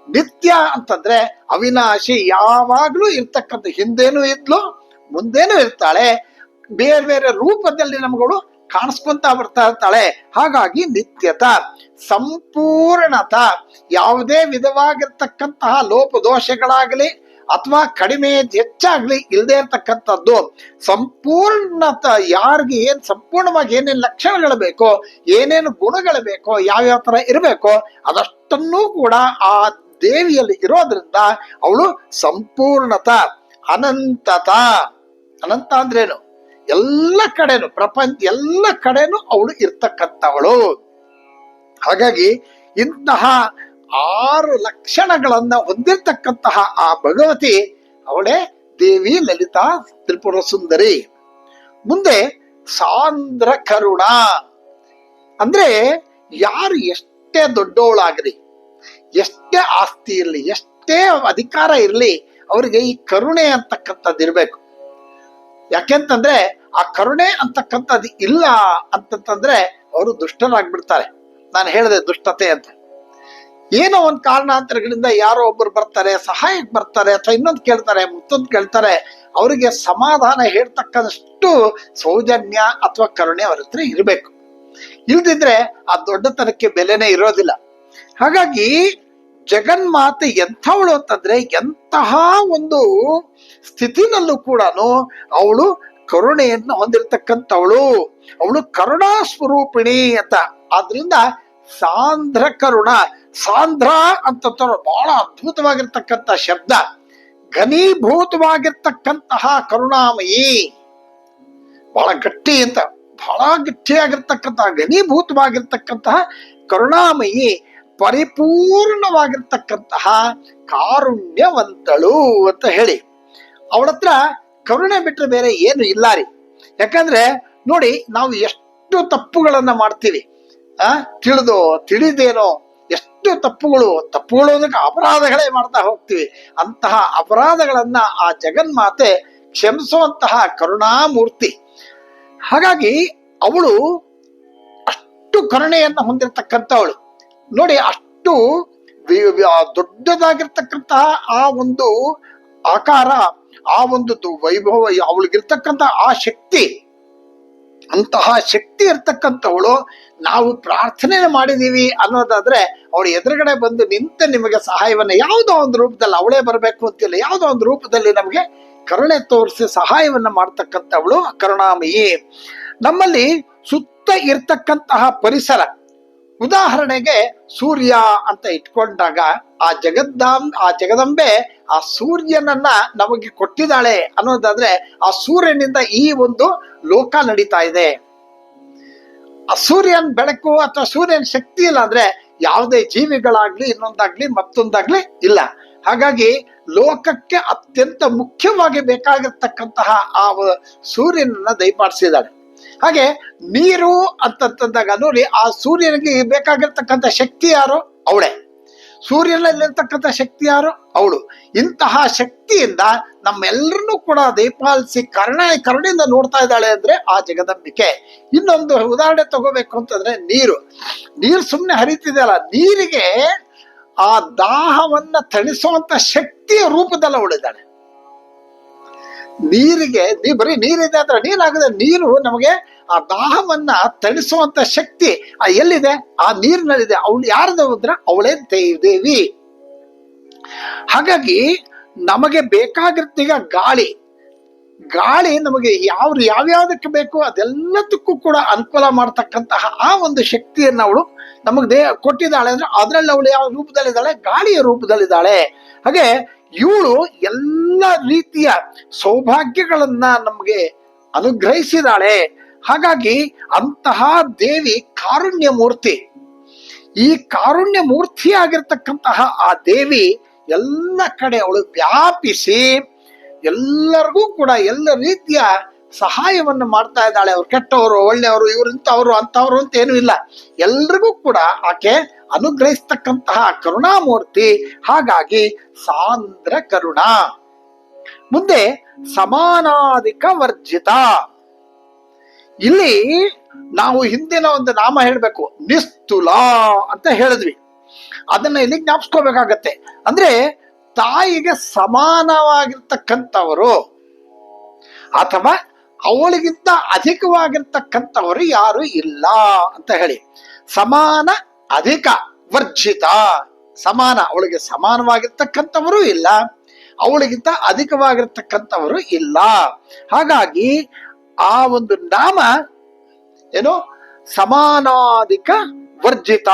[SPEAKER 1] ನಿತ್ಯ ಅಂತಂದ್ರೆ ಅವಿನಾಶಿ, ಯಾವಾಗ್ಲೂ ಇರ್ತಕ್ಕಂಥ, ಹಿಂದೇನೂ ಇದ್ಲು ಮುಂದೇನೂ ಇರ್ತಾಳೆ, ಬೇರೆ ಬೇರೆ ರೂಪದಲ್ಲಿ ನಮ್ಗಳು ಕಾಣಿಸ್ಕೊಂತ ಬರ್ತಾ ಇರ್ತಾಳೆ. ಹಾಗಾಗಿ ನಿತ್ಯತ. ಸಂಪೂರ್ಣತ, ಯಾವುದೇ ವಿಧವಾಗಿರ್ತಕ್ಕಂತಹ ಲೋಪ ದೋಷಗಳಾಗಲಿ ಅಥವಾ ಕಡಿಮೆ ಹೆಚ್ಚಾಗ್ಲಿ ಇಲ್ಲದೆ ಇರ್ತಕ್ಕಂಥದ್ದು, ಸಂಪೂರ್ಣತ ಯಾರಿಗೆ ಸಂಪೂರ್ಣವಾಗಿ ಏನೇನು ಲಕ್ಷಣಗಳು ಬೇಕೋ, ಏನೇನು ಗುಣಗಳು ಬೇಕೋ, ಯಾವ್ಯಾವ ತರ ಇರಬೇಕೋ ಅದಷ್ಟನ್ನೂ ಕೂಡ ಆ ದೇವಿಯಲ್ಲಿ ಇರೋದ್ರಿಂದ ಅವಳು ಸಂಪೂರ್ಣತ, ಅನಂತತ. ಅನಂತ ಅಂದ್ರೇನು? ಎಲ್ಲ ಕಡೆನು, ಪ್ರಪಂಚ ಎಲ್ಲ ಕಡೆನು ಅವಳು ಇರ್ತಕ್ಕಂಥವಳು. ಹಾಗಾಗಿ ಇಂತಹ 6 ಲಕ್ಷಣಗಳನ್ನ ಹೊಂದಿರತಕ್ಕಂತಹ ಆ ಭಗವತಿ ಅವಳೇ ದೇವಿ ಲಲಿತಾ ತ್ರಿಪುರ ಸುಂದರಿ. ಮುಂದೆ ಸಾಂದ್ರ ಕರುಣ ಅಂದ್ರೆ ಯಾರು ಎಷ್ಟೇ ದೊಡ್ಡವಳಾಗ್ಲಿ, ಎಷ್ಟೇ ಆಸ್ತಿ ಇರಲಿ, ಎಷ್ಟೇ ಅಧಿಕಾರ ಇರಲಿ, ಅವರಿಗೆ ಈ ಕರುಣೆ ಅಂತಕ್ಕಂಥದ್ದು ಇರ್ಬೇಕು. ಯಾಕೆಂತಂದ್ರೆ ಆ ಕರುಣೆ ಅಂತಕ್ಕಂಥದ್ದು ಇಲ್ಲ ಅಂತಂದ್ರೆ ಅವರು ದುಷ್ಟರಾಗ್ಬಿಡ್ತಾರೆ. ನಾನು ಹೇಳಿದೆ ದುಷ್ಟತೆ ಅಂತ. ಏನೋ ಒಂದು ಕಾರಣಾಂತರಗಳಿಂದ ಯಾರೋ ಒಬ್ಬರು ಬರ್ತಾರೆ, ಸಹಾಯಕ್ಕೆ ಬರ್ತಾರೆ, ಅಥವಾ ಇನ್ನೊಂದು ಕೇಳ್ತಾರೆ, ಮತ್ತೊಂದು ಕೇಳ್ತಾರೆ, ಅವರಿಗೆ ಸಮಾಧಾನ ಹೇಳ್ತಕ್ಕಷ್ಟು ಸೌಜನ್ಯ ಅಥವಾ ಕರುಣೆ ಅವ್ರ ಹತ್ರ ಇರಬೇಕು. ಇಲ್ದಿದ್ರೆ ಆ ದೊಡ್ಡತನಕ್ಕೆ ಬೆಲೆನೇ ಇರೋದಿಲ್ಲ. ಹಾಗಾಗಿ ಜಗನ್ಮಾತೆ ಎಂಥವಳು ಅಂತಂದ್ರೆ ಎಂತಹ ಒಂದು ಸ್ಥಿತಿನಲ್ಲೂ ಕೂಡ ಅವಳು ಕರುಣೆಯನ್ನು ಹೊಂದಿರತಕ್ಕಂಥವಳು, ಅವಳು ಕರುಣಾ ಸ್ವರೂಪಿಣಿ ಅಂತ. ಆದ್ರಿಂದ ಸಾಂದ್ರ ಕರುಣ, ಸಾಂದ್ರ ಅಂತ ಬಹಳ ಅದ್ಭುತವಾಗಿರ್ತಕ್ಕಂಥ ಶಬ್ದ. ಘನೀಭೂತವಾಗಿರ್ತಕ್ಕಂತಹ ಕರುಣಾಮಯಿ, ಬಹಳ ಗಟ್ಟಿ ಅಂತ, ಬಹಳ ಗಟ್ಟಿಯಾಗಿರ್ತಕ್ಕಂತಹ ಘನೀಭೂತವಾಗಿರ್ತಕ್ಕಂತಹ ಕರುಣಾಮಯಿ, ಪರಿಪೂರ್ಣವಾಗಿರ್ತಕ್ಕಂತಹ ಕಾರುಣ್ಯವಂತಳು ಅಂತ ಹೇಳಿ. ಅವಳತ್ರ ಕರುಣೆ ಬಿಟ್ಟರೆ ಬೇರೆ ಏನು ಇಲ್ಲ ರೀ. ಯಾಕಂದ್ರೆ ನೋಡಿ, ನಾವು ಎಷ್ಟು ತಪ್ಪುಗಳನ್ನ ಮಾಡ್ತೀವಿ, ತಿಳಿದೋ ತಿಳಿದೇನೋ ಎಷ್ಟು ತಪ್ಪುಗಳು ಅದಕ್ಕೆ ಅಪರಾಧಗಳೇ ಮಾಡ್ತಾ ಹೋಗ್ತೀವಿ. ಅಂತಹ ಅಪರಾಧಗಳನ್ನ ಆ ಜಗನ್ಮಾತೆ ಕ್ಷಮಿಸುವಂತಹ ಕರುಣಾಮೂರ್ತಿ. ಹಾಗಾಗಿ ಅವಳು ಅಷ್ಟು ಕರುಣೆಯನ್ನ ಹೊಂದಿರತಕ್ಕಂಥವಳು. ನೋಡಿ, ಅಷ್ಟು ದೊಡ್ಡದಾಗಿರ್ತಕ್ಕಂತಹ ಆ ಒಂದು ಆಕಾರ, ಆ ಒಂದು ವೈಭವ, ಅವಳಿಗಿರ್ತಕ್ಕಂತಹ ಆ ಶಕ್ತಿ, ಅಂತಹ ಶಕ್ತಿ ಇರ್ತಕ್ಕಂಥವಳು. ನಾವು ಪ್ರಾರ್ಥನೆ ಮಾಡಿದೀವಿ ಅನ್ನೋದಾದ್ರೆ ಅವಳು ಎದುರುಗಡೆ ಬಂದು ನಿಂತು ನಿಮಗೆ ಸಹಾಯವನ್ನ ಯಾವುದೋ ಒಂದು ರೂಪದಲ್ಲಿ, ಅವಳೇ ಬರಬೇಕು ಅಂತಿಲ್ಲ, ಯಾವುದೋ ಒಂದು ರೂಪದಲ್ಲಿ ನಮಗೆ ಕರುಣೆ ತೋರಿಸಿ ಸಹಾಯವನ್ನ ಮಾಡ್ತಕ್ಕಂಥವಳು ಕರುಣಾಮಯಿ. ನಮ್ಮಲ್ಲಿ ಸುತ್ತ ಇರ್ತಕ್ಕಂತಹ ಪರಿಸರ, ಉದಾಹರಣೆಗೆ ಸೂರ್ಯ ಅಂತ ಇಟ್ಕೊಂಡಾಗ ಆ ಜಗದಂಬೆ ಆ ಸೂರ್ಯನನ್ನ ನಮಗೆ ಕೊಟ್ಟಿದ್ದಾಳೆ ಅನ್ನೋದಾದ್ರೆ ಆ ಸೂರ್ಯನಿಂದ ಈ ಒಂದು ಲೋಕ ನಡೀತಾ ಇದೆ. ಆ ಸೂರ್ಯನ ಬೆಳಕು ಅಥವಾ ಸೂರ್ಯನ ಶಕ್ತಿ ಇಲ್ಲ ಅಂದ್ರೆ ಯಾವುದೇ ಜೀವಿಗಳಾಗ್ಲಿ, ಇನ್ನೊಂದಾಗ್ಲಿ, ಮತ್ತೊಂದಾಗ್ಲಿ ಇಲ್ಲ. ಹಾಗಾಗಿ ಲೋಕಕ್ಕೆ ಅತ್ಯಂತ ಮುಖ್ಯವಾಗಿ ಬೇಕಾಗಿರ್ತಕ್ಕಂತಹ ಆ ಸೂರ್ಯನನ್ನ ದಯಪಾಡಿಸಿದ್ದಾಳೆ. ಹಾಗೆ ನೀರು ಅಂತಂದಾಗ ನೋಡಿ, ಆ ಸೂರ್ಯನಿಗೆ ಬೇಕಾಗಿರ್ತಕ್ಕಂಥ ಶಕ್ತಿ ಯಾರು? ಅವಳೇ. ಸೂರ್ಯನಲ್ಲಿರ್ತಕ್ಕಂಥ ಶಕ್ತಿ ಯಾರು? ಅವಳು. ಇಂತಹ ಶಕ್ತಿಯಿಂದ ನಮ್ಮೆಲ್ಲರನ್ನೂ ಕೂಡ ದಯಪಾಲಿಸಿ ಕರುಣೆಯಿಂದ ನೋಡ್ತಾ ಇದ್ದಾಳೆ ಅಂದ್ರೆ ಆ ಜಗದಂಬಿಕೆ. ಇನ್ನೊಂದು ಉದಾಹರಣೆ ತಗೋಬೇಕು ಅಂತಂದ್ರೆ ನೀರು ಸುಮ್ಮನೆ ಹರಿತಿದೆಯಲ್ಲ, ನೀರಿಗೆ ಆ ದಾಹವನ್ನ ತಣಿಸುವಂತ ಶಕ್ತಿಯ ರೂಪದಲ್ಲಿ ಅವಳಿದ್ದಾಳೆ. ನೀರಿಗೆ ಬರೀ ನೀರಿದೆ ಅಂದ್ರೆ ನೀರಾಗದೆ, ನೀರು ನಮಗೆ ಆ ದಾಹವನ್ನ ತಣಿಸುವಂತ ಶಕ್ತಿ ಎಲ್ಲಿದೆ? ಆ ನೀರಿನಲ್ಲಿದೆ. ಅವಳು ಯಾರ್ದು ಅಂದ್ರೆ ಅವಳೇ ದೇವಿ. ಹಾಗಾಗಿ ನಮಗೆ ಬೇಕಾಗಿರ್ತೀಗ ಗಾಳಿ ನಮಗೆ ಯಾವ್ಯಾವ್ದಕ್ಕೆ ಬೇಕು ಅದೆಲ್ಲದಕ್ಕೂ ಕೂಡ ಅನುಕೂಲ ಮಾಡ್ತಕ್ಕಂತಹ ಆ ಒಂದು ಶಕ್ತಿಯನ್ನ ಅವಳು ನಮಗೆ ಕೊಟ್ಟಿದ್ದಾಳೆ. ಅಂದ್ರೆ ಅದ್ರಲ್ಲಿ ಅವಳು ಯಾವ ರೂಪದಲ್ಲಿದ್ದಾಳೆ? ಗಾಳಿಯ ರೂಪದಲ್ಲಿದ್ದಾಳೆ. ಹಾಗೆ ಇವಳು ಎಲ್ಲ ರೀತಿಯ ಸೌಭಾಗ್ಯಗಳನ್ನ ನಮಗೆ ಅನುಗ್ರಹಿಸಿದಾಳೆ. ಹಾಗಾಗಿ ಅಂತಹ ದೇವಿ ಕಾರುಣ್ಯ ಮೂರ್ತಿ. ಈ ಕಾರುಣ್ಯ ಮೂರ್ತಿಯಾಗಿರ್ತಕ್ಕಂತಹ ಆ ದೇವಿ ಎಲ್ಲ ಕಡೆ ಅವಳು ವ್ಯಾಪಿಸಿ ಎಲ್ಲರಿಗೂ ಕೂಡ ಎಲ್ಲ ರೀತಿಯ ಸಹಾಯವನ್ನು ಮಾಡ್ತಾ ಇದ್ದಾಳೆ. ಅವ್ರು ಕೆಟ್ಟವರು, ಒಳ್ಳೆಯವರು, ಇವ್ರು ಇಂಥವ್ರು ಅಂತವ್ರು ಅಂತ ಏನೂ ಇಲ್ಲ. ಎಲ್ರಿಗೂ ಕೂಡ ಆಕೆ ಅನುಗ್ರಹಿಸ್ತಕ್ಕಂತಹ ಕರುಣಾಮೂರ್ತಿ. ಹಾಗಾಗಿ ಸಾಂದ್ರ ಕರುಣ. ಮುಂದೆ ಸಮಾನಾಧಿಕ ವರ್ಜಿತ. ಇಲ್ಲಿ ನಾವು ಹಿಂದಿನ ಒಂದು ನಾಮ ಹೇಳ್ಬೇಕು, ನಿಸ್ತುಲ ಅಂತ ಹೇಳಿದ್ವಿ. ಅದನ್ನ ಇಲ್ಲಿ ಜ್ಞಾಪಿಸ್ಕೋಬೇಕಾಗತ್ತೆ. ಅಂದ್ರೆ ತಾಯಿಗೆ ಸಮಾನವಾಗಿರ್ತಕ್ಕಂಥವರು ಅಥವಾ ಅವಳಿಗಿಂತ ಅಧಿಕವಾಗಿರ್ತಕ್ಕಂಥವರು ಯಾರು ಇಲ್ಲ ಅಂತ ಹೇಳಿ. ಸಮಾನ, ಅಧಿಕ, ವರ್ಜಿತ. ಸಮಾನ, ಅವಳಿಗೆ ಸಮಾನವಾಗಿರ್ತಕ್ಕಂಥವರು ಇಲ್ಲ, ಅವಳಿಗಿಂತ ಅಧಿಕವಾಗಿರ್ತಕ್ಕಂಥವರು ಇಲ್ಲ. ಹಾಗಾಗಿ ಆ ಒಂದು ನಾಮ ಏನು ಸಮಾನಾಧಿಕ ವರ್ಜಿತ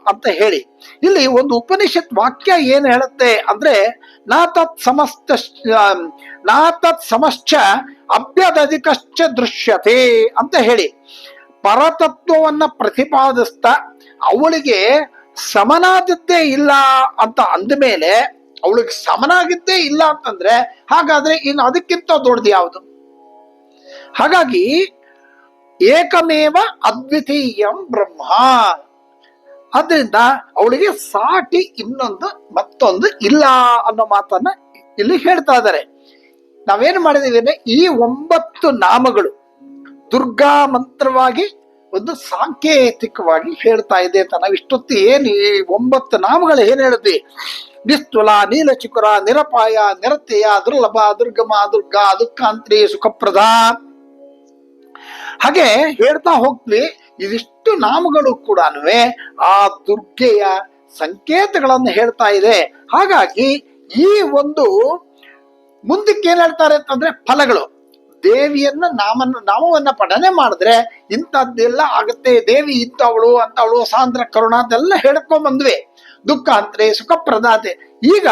[SPEAKER 1] ಅಂತ ಹೇಳಿ ಇಲ್ಲಿ ಒಂದು ಉಪನಿಷತ್ ವಾಕ್ಯ ಏನ್ ಹೇಳುತ್ತೆ ಅಂದ್ರೆ ನಾತತ್ ಸಮಶ್ಚ ಅಭ್ಯದಧಿಕಶ್ಚ ದೃಶ್ಯತೆ ಅಂತ ಹೇಳಿ ಪರತತ್ವವನ್ನ ಪ್ರತಿಪಾದಿಸ್ತಾ ಅವಳಿಗೆ ಸಮನಾದದ್ದೇ ಇಲ್ಲ ಅಂತ ಅಂದಮೇಲೆ ಅವಳಿಗೆ ಸಮನಾಗಿದ್ದೇ ಇಲ್ಲ ಅಂತಂದ್ರೆ ಹಾಗಾದ್ರೆ ಇನ್ನು ಅದಕ್ಕಿಂತ ದೊಡ್ಡದು ಯಾವುದು? ಹಾಗಾಗಿ ಏಕಮೇವ ಅದ್ವಿತೀಯಂ ಬ್ರಹ್ಮ, ಅದರಿಂದ ಅವಳಿಗೆ ಸಾಟಿ ಮತ್ತೊಂದು ಇಲ್ಲ ಅನ್ನೋ ಮಾತನ್ನ ಇಲ್ಲಿ ಹೇಳ್ತಾ ಇದ್ದಾರೆ. ನಾವೇನು ಮಾಡಿದೀವಿ ಅಂದ್ರೆ ಈ 9 ನಾಮಗಳು ದುರ್ಗಾ ಮಂತ್ರವಾಗಿ ಒಂದು ಸಾಂಕೇತಿಕವಾಗಿ ಹೇಳ್ತಾ ಇದೆ ಅಂತ ನಾವು ಇಷ್ಟೊತ್ತು ಏನ್ ಈ 9 ನಾಮಗಳು ಏನ್ ಹೇಳಿದ್ವಿ, ನಿಸ್ತುಲ, ನೀಲಚಿಕುರ, ನಿರಪಾಯ, ನಿರತ್ಯಯ, ದುರ್ಲಭ, ದುರ್ಗಮ, ದುರ್ಗಾ, ದುಃಖಾಂತ್ರಿ, ಸುಖಪ್ರದ ಹಾಗೆ ಹೇಳ್ತಾ ಹೋಗ್ತೀವಿ. ಇದಿಷ್ಟು ನಾಮಗಳು ಕೂಡ ಆ ದುರ್ಗೆಯ ಸಂಕೇತಗಳನ್ನು ಹೇಳ್ತಾ ಇದೆ. ಹಾಗಾಗಿ ಈ ಒಂದು ಮುಂದಕ್ಕೆ ಏನ್ ಹೇಳ್ತಾರೆ ಅಂತಂದ್ರೆ ಫಲಗಳು, ದೇವಿಯನ್ನ ನಾಮವನ್ನ ಪಠನೆ ಮಾಡಿದ್ರೆ ಇಂಥದ್ದೆಲ್ಲ ಆಗುತ್ತೆ, ದೇವಿ ಇಂಥವಳು ಅಂತವಳು, ಸಾಂದ್ರ ಕರುಣ ಅದೆಲ್ಲ ಹೇಳ್ಕೊಂಡ್ ಬಂದ್ವಿ, ದುಃಖ ಅಂದ್ರೆ ಸುಖಪ್ರದಾತೆ. ಈಗ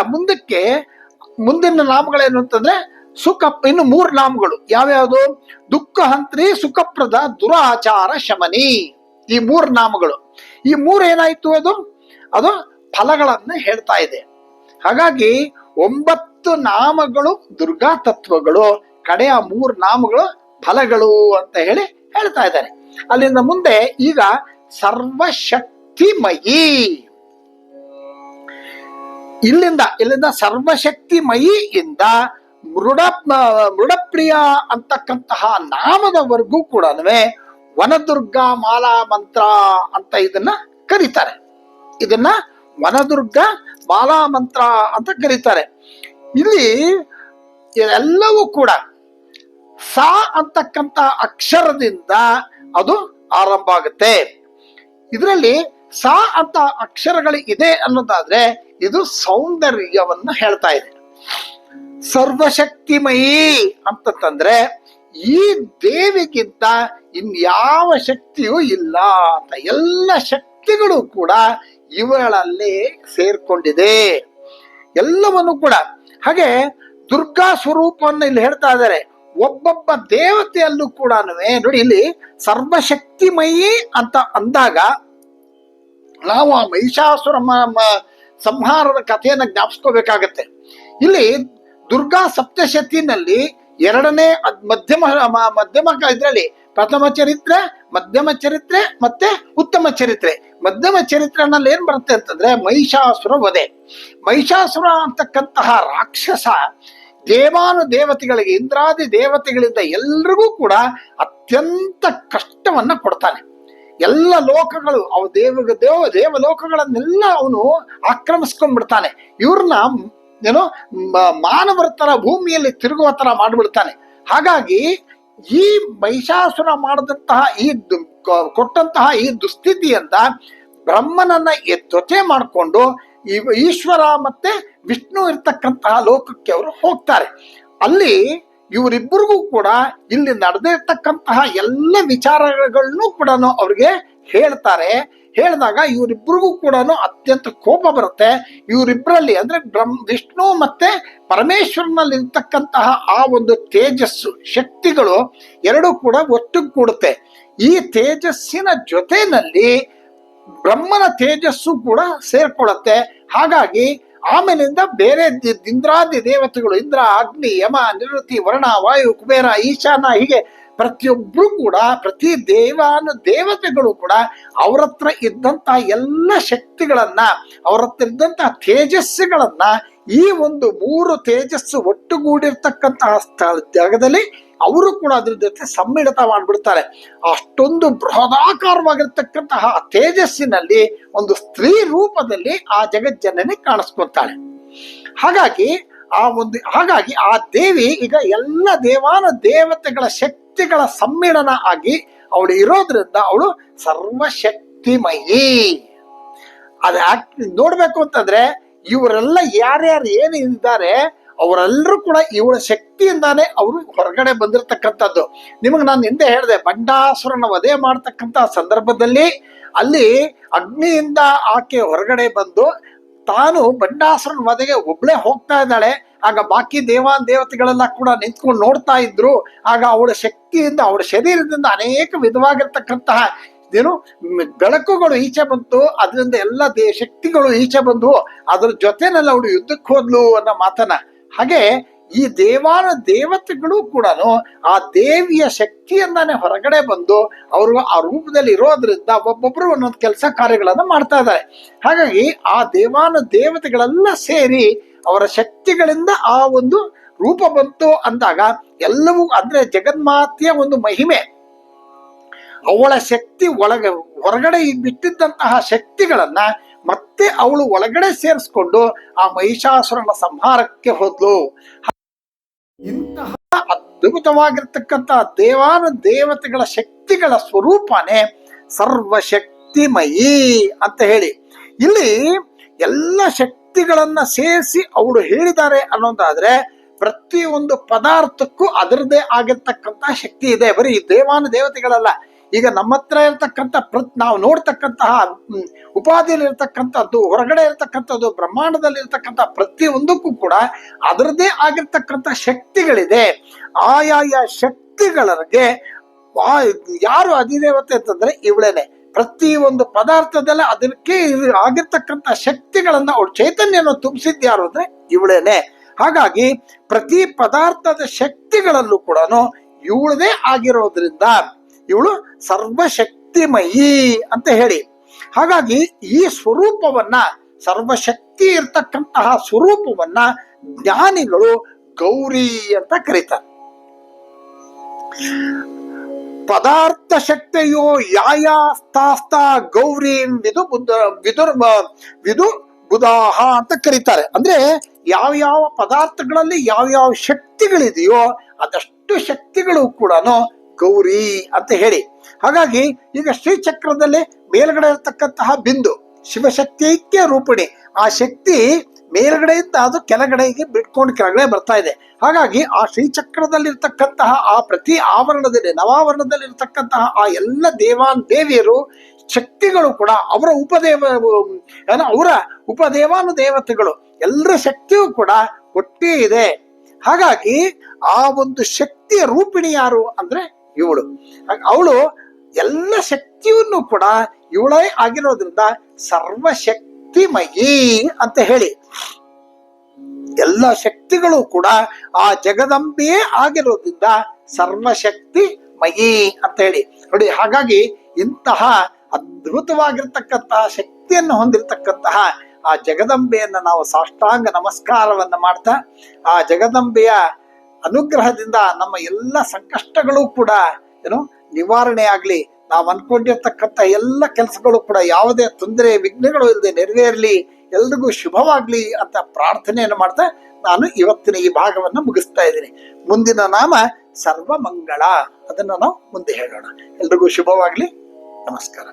[SPEAKER 1] ಮುಂದಿನ ನಾಮಗಳೇನು ಅಂತಂದ್ರೆ ಸುಖ, ಇನ್ನು 3 ನಾಮಗಳು ಯಾವ್ಯಾವುದು? ದುಃಖ ಹಂತ್ರಿ, ಸುಖಪ್ರದ, ದುರಾಚಾರ ಶಮನಿ. ಈ 3 ನಾಮಗಳು, ಈ 3 ಏನಾಯ್ತು? ಅದು ಫಲಗಳನ್ನ ಹೇಳ್ತಾ ಇದೆ. ಹಾಗಾಗಿ 9 ನಾಮಗಳು ದುರ್ಗಾ ತತ್ವಗಳು, ಕಡೆಯ 3 ನಾಮಗಳು ಫಲಗಳು ಅಂತ ಹೇಳ್ತಾ ಇದ್ದಾರೆ. ಅಲ್ಲಿಂದ ಮುಂದೆ ಈಗ ಸರ್ವಶಕ್ತಿಮಯಿ, ಇಲ್ಲಿಂದ ಸರ್ವಶಕ್ತಿಮಯಿಯಿಂದ ಮೃಡಪ್ರಿಯ ಅಂತಕ್ಕಂತಹ ನಾಮದವರೆಗೂ ಕೂಡ ವನದುರ್ಗಾ ಮಾಲಾ ಮಂತ್ರ ಅಂತ ಇದನ್ನ ಕರೀತಾರೆ. ಇದನ್ನ ವನದುರ್ಗ ಮಾಲಾ ಮಂತ್ರ ಅಂತ ಕರೀತಾರೆ. ಇಲ್ಲಿ ಎಲ್ಲವೂ ಕೂಡ ಸಾ ಅಂತಕ್ಕಂತ ಅಕ್ಷರದಿಂದ ಅದು ಆರಂಭ ಆಗುತ್ತೆ. ಇದರಲ್ಲಿ ಸಾ ಅಂತ ಅಕ್ಷರಗಳು ಇದೆ ಅನ್ನೋದಾದ್ರೆ ಇದು ಸೌಂದರ್ಯವನ್ನ ಹೇಳ್ತಾ ಇದೆ. ಸರ್ವಶಕ್ತಿಮಯಿ ಅಂತಂದ್ರೆ ಈ ದೇವಿಗಿಂತ ಇನ್ಯಾವ ಶಕ್ತಿಯೂ ಇಲ್ಲ ಅಂತ, ಎಲ್ಲ ಶಕ್ತಿಗಳು ಕೂಡ ಇವಳಲ್ಲೇ ಸೇರ್ಕೊಂಡಿದೆ ಎಲ್ಲವನ್ನು ಕೂಡ. ಹಾಗೆ ದುರ್ಗಾ ಸ್ವರೂಪವನ್ನು ಇಲ್ಲಿ ಹೇಳ್ತಾ ಇದ್ದಾರೆ. ಒಬ್ಬೊಬ್ಬ ದೇವತೆಯಲ್ಲೂ ಕೂಡ ನೋಡಿ, ಇಲ್ಲಿ ಸರ್ವಶಕ್ತಿಮಯಿ ಅಂತ ಅಂದಾಗ ನಾವು ಆ ಮಹಿಷಾಸುರ ಸಂಹಾರದ ಕಥೆಯನ್ನ ಜ್ಞಾಪಿಸ್ಕೋಬೇಕಾಗತ್ತೆ. ಇಲ್ಲಿ ದುರ್ಗಾ ಸಪ್ತಶತಿನಲ್ಲಿ 2ನೇ ಮಧ್ಯಮ ಇದರಲ್ಲಿ ಪ್ರಥಮ ಚರಿತ್ರೆ, ಮಧ್ಯಮ ಚರಿತ್ರೆ ಮತ್ತೆ ಉತ್ತಮ ಚರಿತ್ರೆ. ಮಧ್ಯಮ ಚರಿತ್ರೆನಲ್ಲಿ ಏನ್ ಬರುತ್ತೆ ಅಂತಂದ್ರೆ ಮಹಿಷಾಸುರ ವಧೆ. ಮಹಿಷಾಸುರ ಅಂತಕ್ಕಂತಹ ರಾಕ್ಷಸ ದೇವಾನುದೇವತೆಗಳಿಗೆ, ಇಂದ್ರಾದಿ ದೇವತೆಗಳಿಂದ ಎಲ್ರಿಗೂ ಕೂಡ ಅತ್ಯಂತ ಕಷ್ಟವನ್ನ ಕೊಡ್ತಾನೆ. ಎಲ್ಲ ಲೋಕಗಳು ಅವು ದೇವಲೋಕಗಳನ್ನೆಲ್ಲ ಅವನು ಆಕ್ರಮಿಸ್ಕೊಂಡ್ಬಿಡ್ತಾನೆ. ಇವ್ರನ್ನ ಮಾನವರ ತರ ಭೂಮಿಯಲ್ಲಿ ತಿರುಗುವ ತರ ಮಾಡ್ಬಿಡ್ತಾನೆ. ಹಾಗಾಗಿ ಈ ಮಹಿಷಾಸುರ ಮಾಡಿದಂತಹ ಕೊಟ್ಟಂತಹ ಈ ದುಸ್ಥಿತಿಯಿಂದ ಬ್ರಹ್ಮನನ್ನ ಜೊತೆ ಮಾಡಿಕೊಂಡು ಈಶ್ವರ ಮತ್ತೆ ವಿಷ್ಣು ಇರ್ತಕ್ಕಂತಹ ಲೋಕಕ್ಕೆ ಅವರು ಹೋಗ್ತಾರೆ. ಅಲ್ಲಿ ಇವರಿಬ್ಬರಿಗೂ ಕೂಡ ಇಲ್ಲಿ ನಡೆದಿರ್ತಕ್ಕಂತಹ ಎಲ್ಲ ವಿಚಾರಗಳನ್ನು ಕೂಡ ಅವ್ರಿಗೆ ಹೇಳ್ತಾರೆ. ಹೇಳಿದಾಗ ಇವರಿಬ್ಬರಿಗೂ ಕೂಡ ಅತ್ಯಂತ ಕೋಪ ಬರುತ್ತೆ. ಇವರಿಬ್ಬರಲ್ಲಿ ಅಂದ್ರೆ ವಿಷ್ಣು ಮತ್ತೆ ಪರಮೇಶ್ವರನಲ್ಲಿ ಇರ್ತಕ್ಕಂತಹ ಆ ಒಂದು ತೇಜಸ್ಸು ಶಕ್ತಿಗಳು ಎರಡೂ ಕೂಡ ಒಟ್ಟಿಗೆ ಕೂಡುತ್ತೆ. ಈ ತೇಜಸ್ಸಿನ ಜೊತೆನಲ್ಲಿ ಬ್ರಹ್ಮನ ತೇಜಸ್ಸು ಕೂಡ ಸೇರ್ಕೊಳ್ಳುತ್ತೆ. ಹಾಗಾಗಿ ಆಮೇಲಿಂದ ಬೇರೆ ಇಂದ್ರಾದಿ ದೇವತೆಗಳು, ಇಂದ್ರ, ಅಗ್ನಿ, ಯಮ, ನಿವೃತ್ತಿ, ವರ್ಣ, ವಾಯು, ಕುಬೇರ, ಈಶಾನ, ಹೀಗೆ ಪ್ರತಿಯೊಬ್ರು ಕೂಡ ಪ್ರತಿ ದೇವತೆಗಳು ಕೂಡ ಅವ್ರ ಹತ್ರ ಇದ್ದಂತಹ ಎಲ್ಲ ಶಕ್ತಿಗಳನ್ನ, ಅವ್ರ ಹತ್ರ ಇದ್ದಂತಹ ತೇಜಸ್ಸುಗಳನ್ನ ಈ ಒಂದು 3 ತೇಜಸ್ಸು ಒಟ್ಟುಗೂಡಿರ್ತಕ್ಕಂತಹ ಜಾಗದಲ್ಲಿ ಅವರು ಕೂಡ ಅದ್ರ ಜೊತೆ ಸಮ್ಮಿಳಿತ ಮಾಡ್ಬಿಡ್ತಾರೆ. ಅಷ್ಟೊಂದು ಬೃಹದಾಕಾರವಾಗಿರ್ತಕ್ಕಂತಹ ತೇಜಸ್ಸಿನಲ್ಲಿ ಒಂದು ಸ್ತ್ರೀ ರೂಪದಲ್ಲಿ ಆ ಜಗಜ್ಜನನಿ ಕಾಣಿಸ್ಕೊತಾಳೆ. ಹಾಗಾಗಿ ಆ ದೇವಿ ಈಗ ಎಲ್ಲ ದೇವತೆಗಳ ಶಕ್ತಿಗಳ ಸಮ್ಮಿಳನ ಆಗಿ ಅವಳು ಇರೋದ್ರಿಂದ ಅವಳು ಸರ್ವಶಕ್ತಿಮಯಿ. ಅದ ನೋಡ್ಬೇಕು ಅಂತಂದ್ರೆ ಇವರೆಲ್ಲ ಯಾರ್ಯಾರು ಏನಿದ್ದಾರೆ ಅವರೆಲ್ಲರೂ ಕೂಡ ಇವಳ ಶಕ್ತಿಯಿಂದಾನೇ ಅವರು ಹೊರಗಡೆ ಬಂದಿರತಕ್ಕಂಥದ್ದು. ನಿಮಗೆ ನಾನು ಹಿಂದೆ ಹೇಳಿದೆ, ಬಂಡಾಸುರನ ವಧೆ ಮಾಡ್ತಕ್ಕಂಥ ಸಂದರ್ಭದಲ್ಲಿ ಅಲ್ಲಿ ಅಗ್ನಿಯಿಂದ ಆಕೆ ಹೊರಗಡೆ ಬಂದು ತಾನು ಬಂಡಾಸುರನ ವಧೆಗೆ ಒಬ್ಳೆ ಹೋಗ್ತಾ ಇದ್ದಾಳೆ. ಆಗ ಬಾಕಿ ದೇವತೆಗಳೆಲ್ಲ ಕೂಡ ನಿಂತ್ಕೊಂಡು ನೋಡ್ತಾ ಇದ್ರು. ಆಗ ಅವಳ ಶಕ್ತಿಯಿಂದ, ಅವಳ ಶರೀರದಿಂದ ಅನೇಕ ವಿಧವಾಗಿರ್ತಕ್ಕಂತಹ ಬೆಳಕುಗಳು ಈಚೆ ಬಂತು. ಅದರಿಂದ ಎಲ್ಲ ಶಕ್ತಿಗಳು ಈಚೆ ಬಂದು ಅದ್ರ ಜೊತೆನೆಲ್ಲ ಅವಳು ಯುದ್ಧಕ್ಕೆ ಹೋದ್ಲು ಅನ್ನೋ ಮಾತನ್ನ. ಹಾಗೆ ಈ ದೇವತೆಗಳು ಕೂಡ ಆ ದೇವಿಯ ಶಕ್ತಿಯಿಂದಾನೆ ಹೊರಗಡೆ ಬಂದು ಅವರು ಆ ರೂಪದಲ್ಲಿ ಇರೋದ್ರಿಂದ ಒಬ್ಬೊಬ್ರು ಒಂದೊಂದು ಕೆಲಸ ಕಾರ್ಯಗಳನ್ನ ಮಾಡ್ತಾ ಇದ್ದಾರೆ. ಹಾಗಾಗಿ ಆ ದೇವತೆಗಳೆಲ್ಲ ಸೇರಿ ಅವರ ಶಕ್ತಿಗಳಿಂದ ಆ ಒಂದು ರೂಪ ಬಂತು ಅಂದಾಗ ಎಲ್ಲವೂ ಅಂದ್ರೆ ಜಗನ್ಮಾತೆಯ ಒಂದು ಮಹಿಮೆ, ಅವಳ ಶಕ್ತಿ ಹೊರಗಡೆ ಬಿಟ್ಟಿದ್ದಂತಹ ಶಕ್ತಿಗಳನ್ನ ಮತ್ತೆ ಅವಳು ಒಳಗಡೆ ಸೇರಿಸ್ಕೊಂಡು ಆ ಮಹಿಷಾಸುರನ ಸಂಹಾರಕ್ಕೆ ಹೋದ್ಲು. ಇಂತಹ ಅದ್ಭುತವಾಗಿರ್ತಕ್ಕಂಥ ದೇವತೆಗಳ ಶಕ್ತಿಗಳ ಸ್ವರೂಪನೇ ಸರ್ವಶಕ್ತಿಮಯಿ ಅಂತ ಹೇಳಿ ಇಲ್ಲಿ ಎಲ್ಲ ಶಕ್ತಿಗಳನ್ನ ಸೇರಿಸಿ ಅವಳು ಹೇಳಿದ್ದಾರೆ ಅನ್ನೋದಾದ್ರೆ ಪ್ರತಿಯೊಂದು ಪದಾರ್ಥಕ್ಕೂ ಅದರದೇ ಆಗಿರ್ತಕ್ಕಂಥ ಶಕ್ತಿ ಇದೆ. ಬರೀ ದೇವತೆಗಳಲ್ಲ, ಈಗ ನಮ್ಮ ಹತ್ರ ಇರ್ತಕ್ಕಂಥ ನಾವು ನೋಡ್ತಕ್ಕಂತಹ ಉಪಾಧಿಯಲ್ಲಿ ಇರ್ತಕ್ಕಂಥದ್ದು, ಹೊರಗಡೆ ಇರ್ತಕ್ಕಂಥದ್ದು, ಬ್ರಹ್ಮಾಂಡದಲ್ಲಿ ಇರ್ತಕ್ಕಂಥ ಪ್ರತಿಯೊಂದಕ್ಕೂ ಕೂಡ ಅದರದೇ ಆಗಿರ್ತಕ್ಕಂಥ ಶಕ್ತಿಗಳಿದೆ. ಆಯಾಯ ಶಕ್ತಿಗಳಿಗೆ ಯಾರು ಅಧಿದೇವತೆ ಅಂತಂದ್ರೆ ಇವಳೇನೆ. ಪ್ರತಿಯೊಂದು ಪದಾರ್ಥದಲ್ಲ ಅದಕ್ಕೆ ಆಗಿರ್ತಕ್ಕಂಥ ಶಕ್ತಿಗಳನ್ನ ಅವಳು ಚೈತನ್ಯನ ತುಂಬಿಸಿದ್ಯಾರು ಅಂದ್ರೆ ಇವಳೇನೆ. ಹಾಗಾಗಿ ಪ್ರತಿ ಪದಾರ್ಥದ ಶಕ್ತಿಗಳಲ್ಲೂ ಕೂಡ ಇವಳದೇ ಆಗಿರೋದ್ರಿಂದ ಇವಳು ಸರ್ವಶಕ್ತಿಮಯಿ ಅಂತ ಹೇಳಿ. ಹಾಗಾಗಿ ಈ ಸ್ವರೂಪವನ್ನ, ಸರ್ವಶಕ್ತಿ ಇರ್ತಕ್ಕಂತಹ ಸ್ವರೂಪವನ್ನ ಜ್ಞಾನಿಗಳು ಗೌರಿ ಅಂತ ಕರೀತಾರೆ. ಪದಾರ್ಥ ಶಕ್ತಿಯೋ ಯಾಸ್ತಾಸ್ತ ಗೌರಿ ವಿದು ಬುಧಾಹ ಅಂತ ಕರೀತಾರೆ. ಅಂದ್ರೆ ಯಾವ ಪದಾರ್ಥಗಳಲ್ಲಿ ಯಾವ ಶಕ್ತಿಗಳಿದೆಯೋ ಅದಷ್ಟು ಶಕ್ತಿಗಳು ಕೂಡ ಗೌರಿ ಅಂತ ಹೇಳಿ. ಹಾಗಾಗಿ ಈಗ ಶ್ರೀಚಕ್ರದಲ್ಲಿ ಮೇಲ್ಗಡೆ ಇರತಕ್ಕಂತಹ ಬಿಂದು ಶಿವಶಕ್ತಿಗೆ ರೂಪಿಣಿ. ಆ ಶಕ್ತಿ ಮೇಲ್ಗಡೆಯಿಂದ ಅದು ಕೆಳಗಡೆಗೆ ಬಿಟ್ಕೊಂಡು ಕೆಳಗಡೆ ಬರ್ತಾ ಇದೆ. ಹಾಗಾಗಿ ಆ ಶ್ರೀಚಕ್ರದಲ್ಲಿರ್ತಕ್ಕಂತಹ ಆ ಪ್ರತಿ ಆವರಣದಲ್ಲಿ, ನವಾವರಣದಲ್ಲಿ ಇರ್ತಕ್ಕಂತಹ ಆ ಎಲ್ಲ ದೇವಿಯರು ಶಕ್ತಿಗಳು ಕೂಡ ಅವರ ಉಪದೇವಾನುದೇವತೆಗಳು ಎಲ್ಲರ ಶಕ್ತಿಯೂ ಕೂಡ ಒಟ್ಟೇ ಇದೆ. ಹಾಗಾಗಿ ಆ ಒಂದು ಶಕ್ತಿಯ ರೂಪಿಣಿ ಯಾರು ಅಂದ್ರೆ ಇವಳು. ಅವಳು ಎಲ್ಲ ಶಕ್ತಿಯನ್ನು ಕೂಡ ಇವಳೇ ಆಗಿರೋದ್ರಿಂದ ಸರ್ವಶಕ್ತಿಮಯಿ ಅಂತ ಹೇಳಿ. ಎಲ್ಲ ಶಕ್ತಿಗಳು ಕೂಡ ಆ ಜಗದಂಬೆಯೇ ಆಗಿರೋದ್ರಿಂದ ಸರ್ವಶಕ್ತಿಮಯಿ ಅಂತ ಹೇಳಿ ನೋಡಿ. ಹಾಗಾಗಿ ಇಂತಹ ಅದ್ಭುತವಾಗಿರ್ತಕ್ಕಂತಹ ಶಕ್ತಿಯನ್ನು ಹೊಂದಿರತಕ್ಕಂತಹ ಆ ಜಗದಂಬೆಯನ್ನ ನಾವು ಸಾಷ್ಟಾಂಗ ನಮಸ್ಕಾರವನ್ನ ಮಾಡ್ತಾ, ಆ ಜಗದಂಬೆಯ ಅನುಗ್ರಹದಿಂದ ನಮ್ಮ ಎಲ್ಲ ಸಂಕಷ್ಟಗಳು ಕೂಡ ನಿವಾರಣೆ ಆಗ್ಲಿ, ನಾವು ಅನ್ಕೊಂಡಿರ್ತಕ್ಕಂಥ ಎಲ್ಲ ಕೆಲಸಗಳು ಕೂಡ ಯಾವುದೇ ತೊಂದರೆ ವಿಘ್ನಗಳು ಇಲ್ಲದೆ ನೆರವೇರಲಿ, ಎಲ್ರಿಗೂ ಶುಭವಾಗ್ಲಿ ಅಂತ ಪ್ರಾರ್ಥನೆಯನ್ನು ಮಾಡ್ತಾ ನಾನು ಇವತ್ತಿನ ಈ ಭಾಗವನ್ನ ಮುಗಿಸ್ತಾ ಇದ್ದೀನಿ. ಮುಂದಿನ ನಾಮ ಸರ್ವಮಂಗಳ, ಅದನ್ನ ನಾವು ಮುಂದೆ ಹೇಳೋಣ. ಎಲ್ರಿಗೂ ಶುಭವಾಗ್ಲಿ. ನಮಸ್ಕಾರ.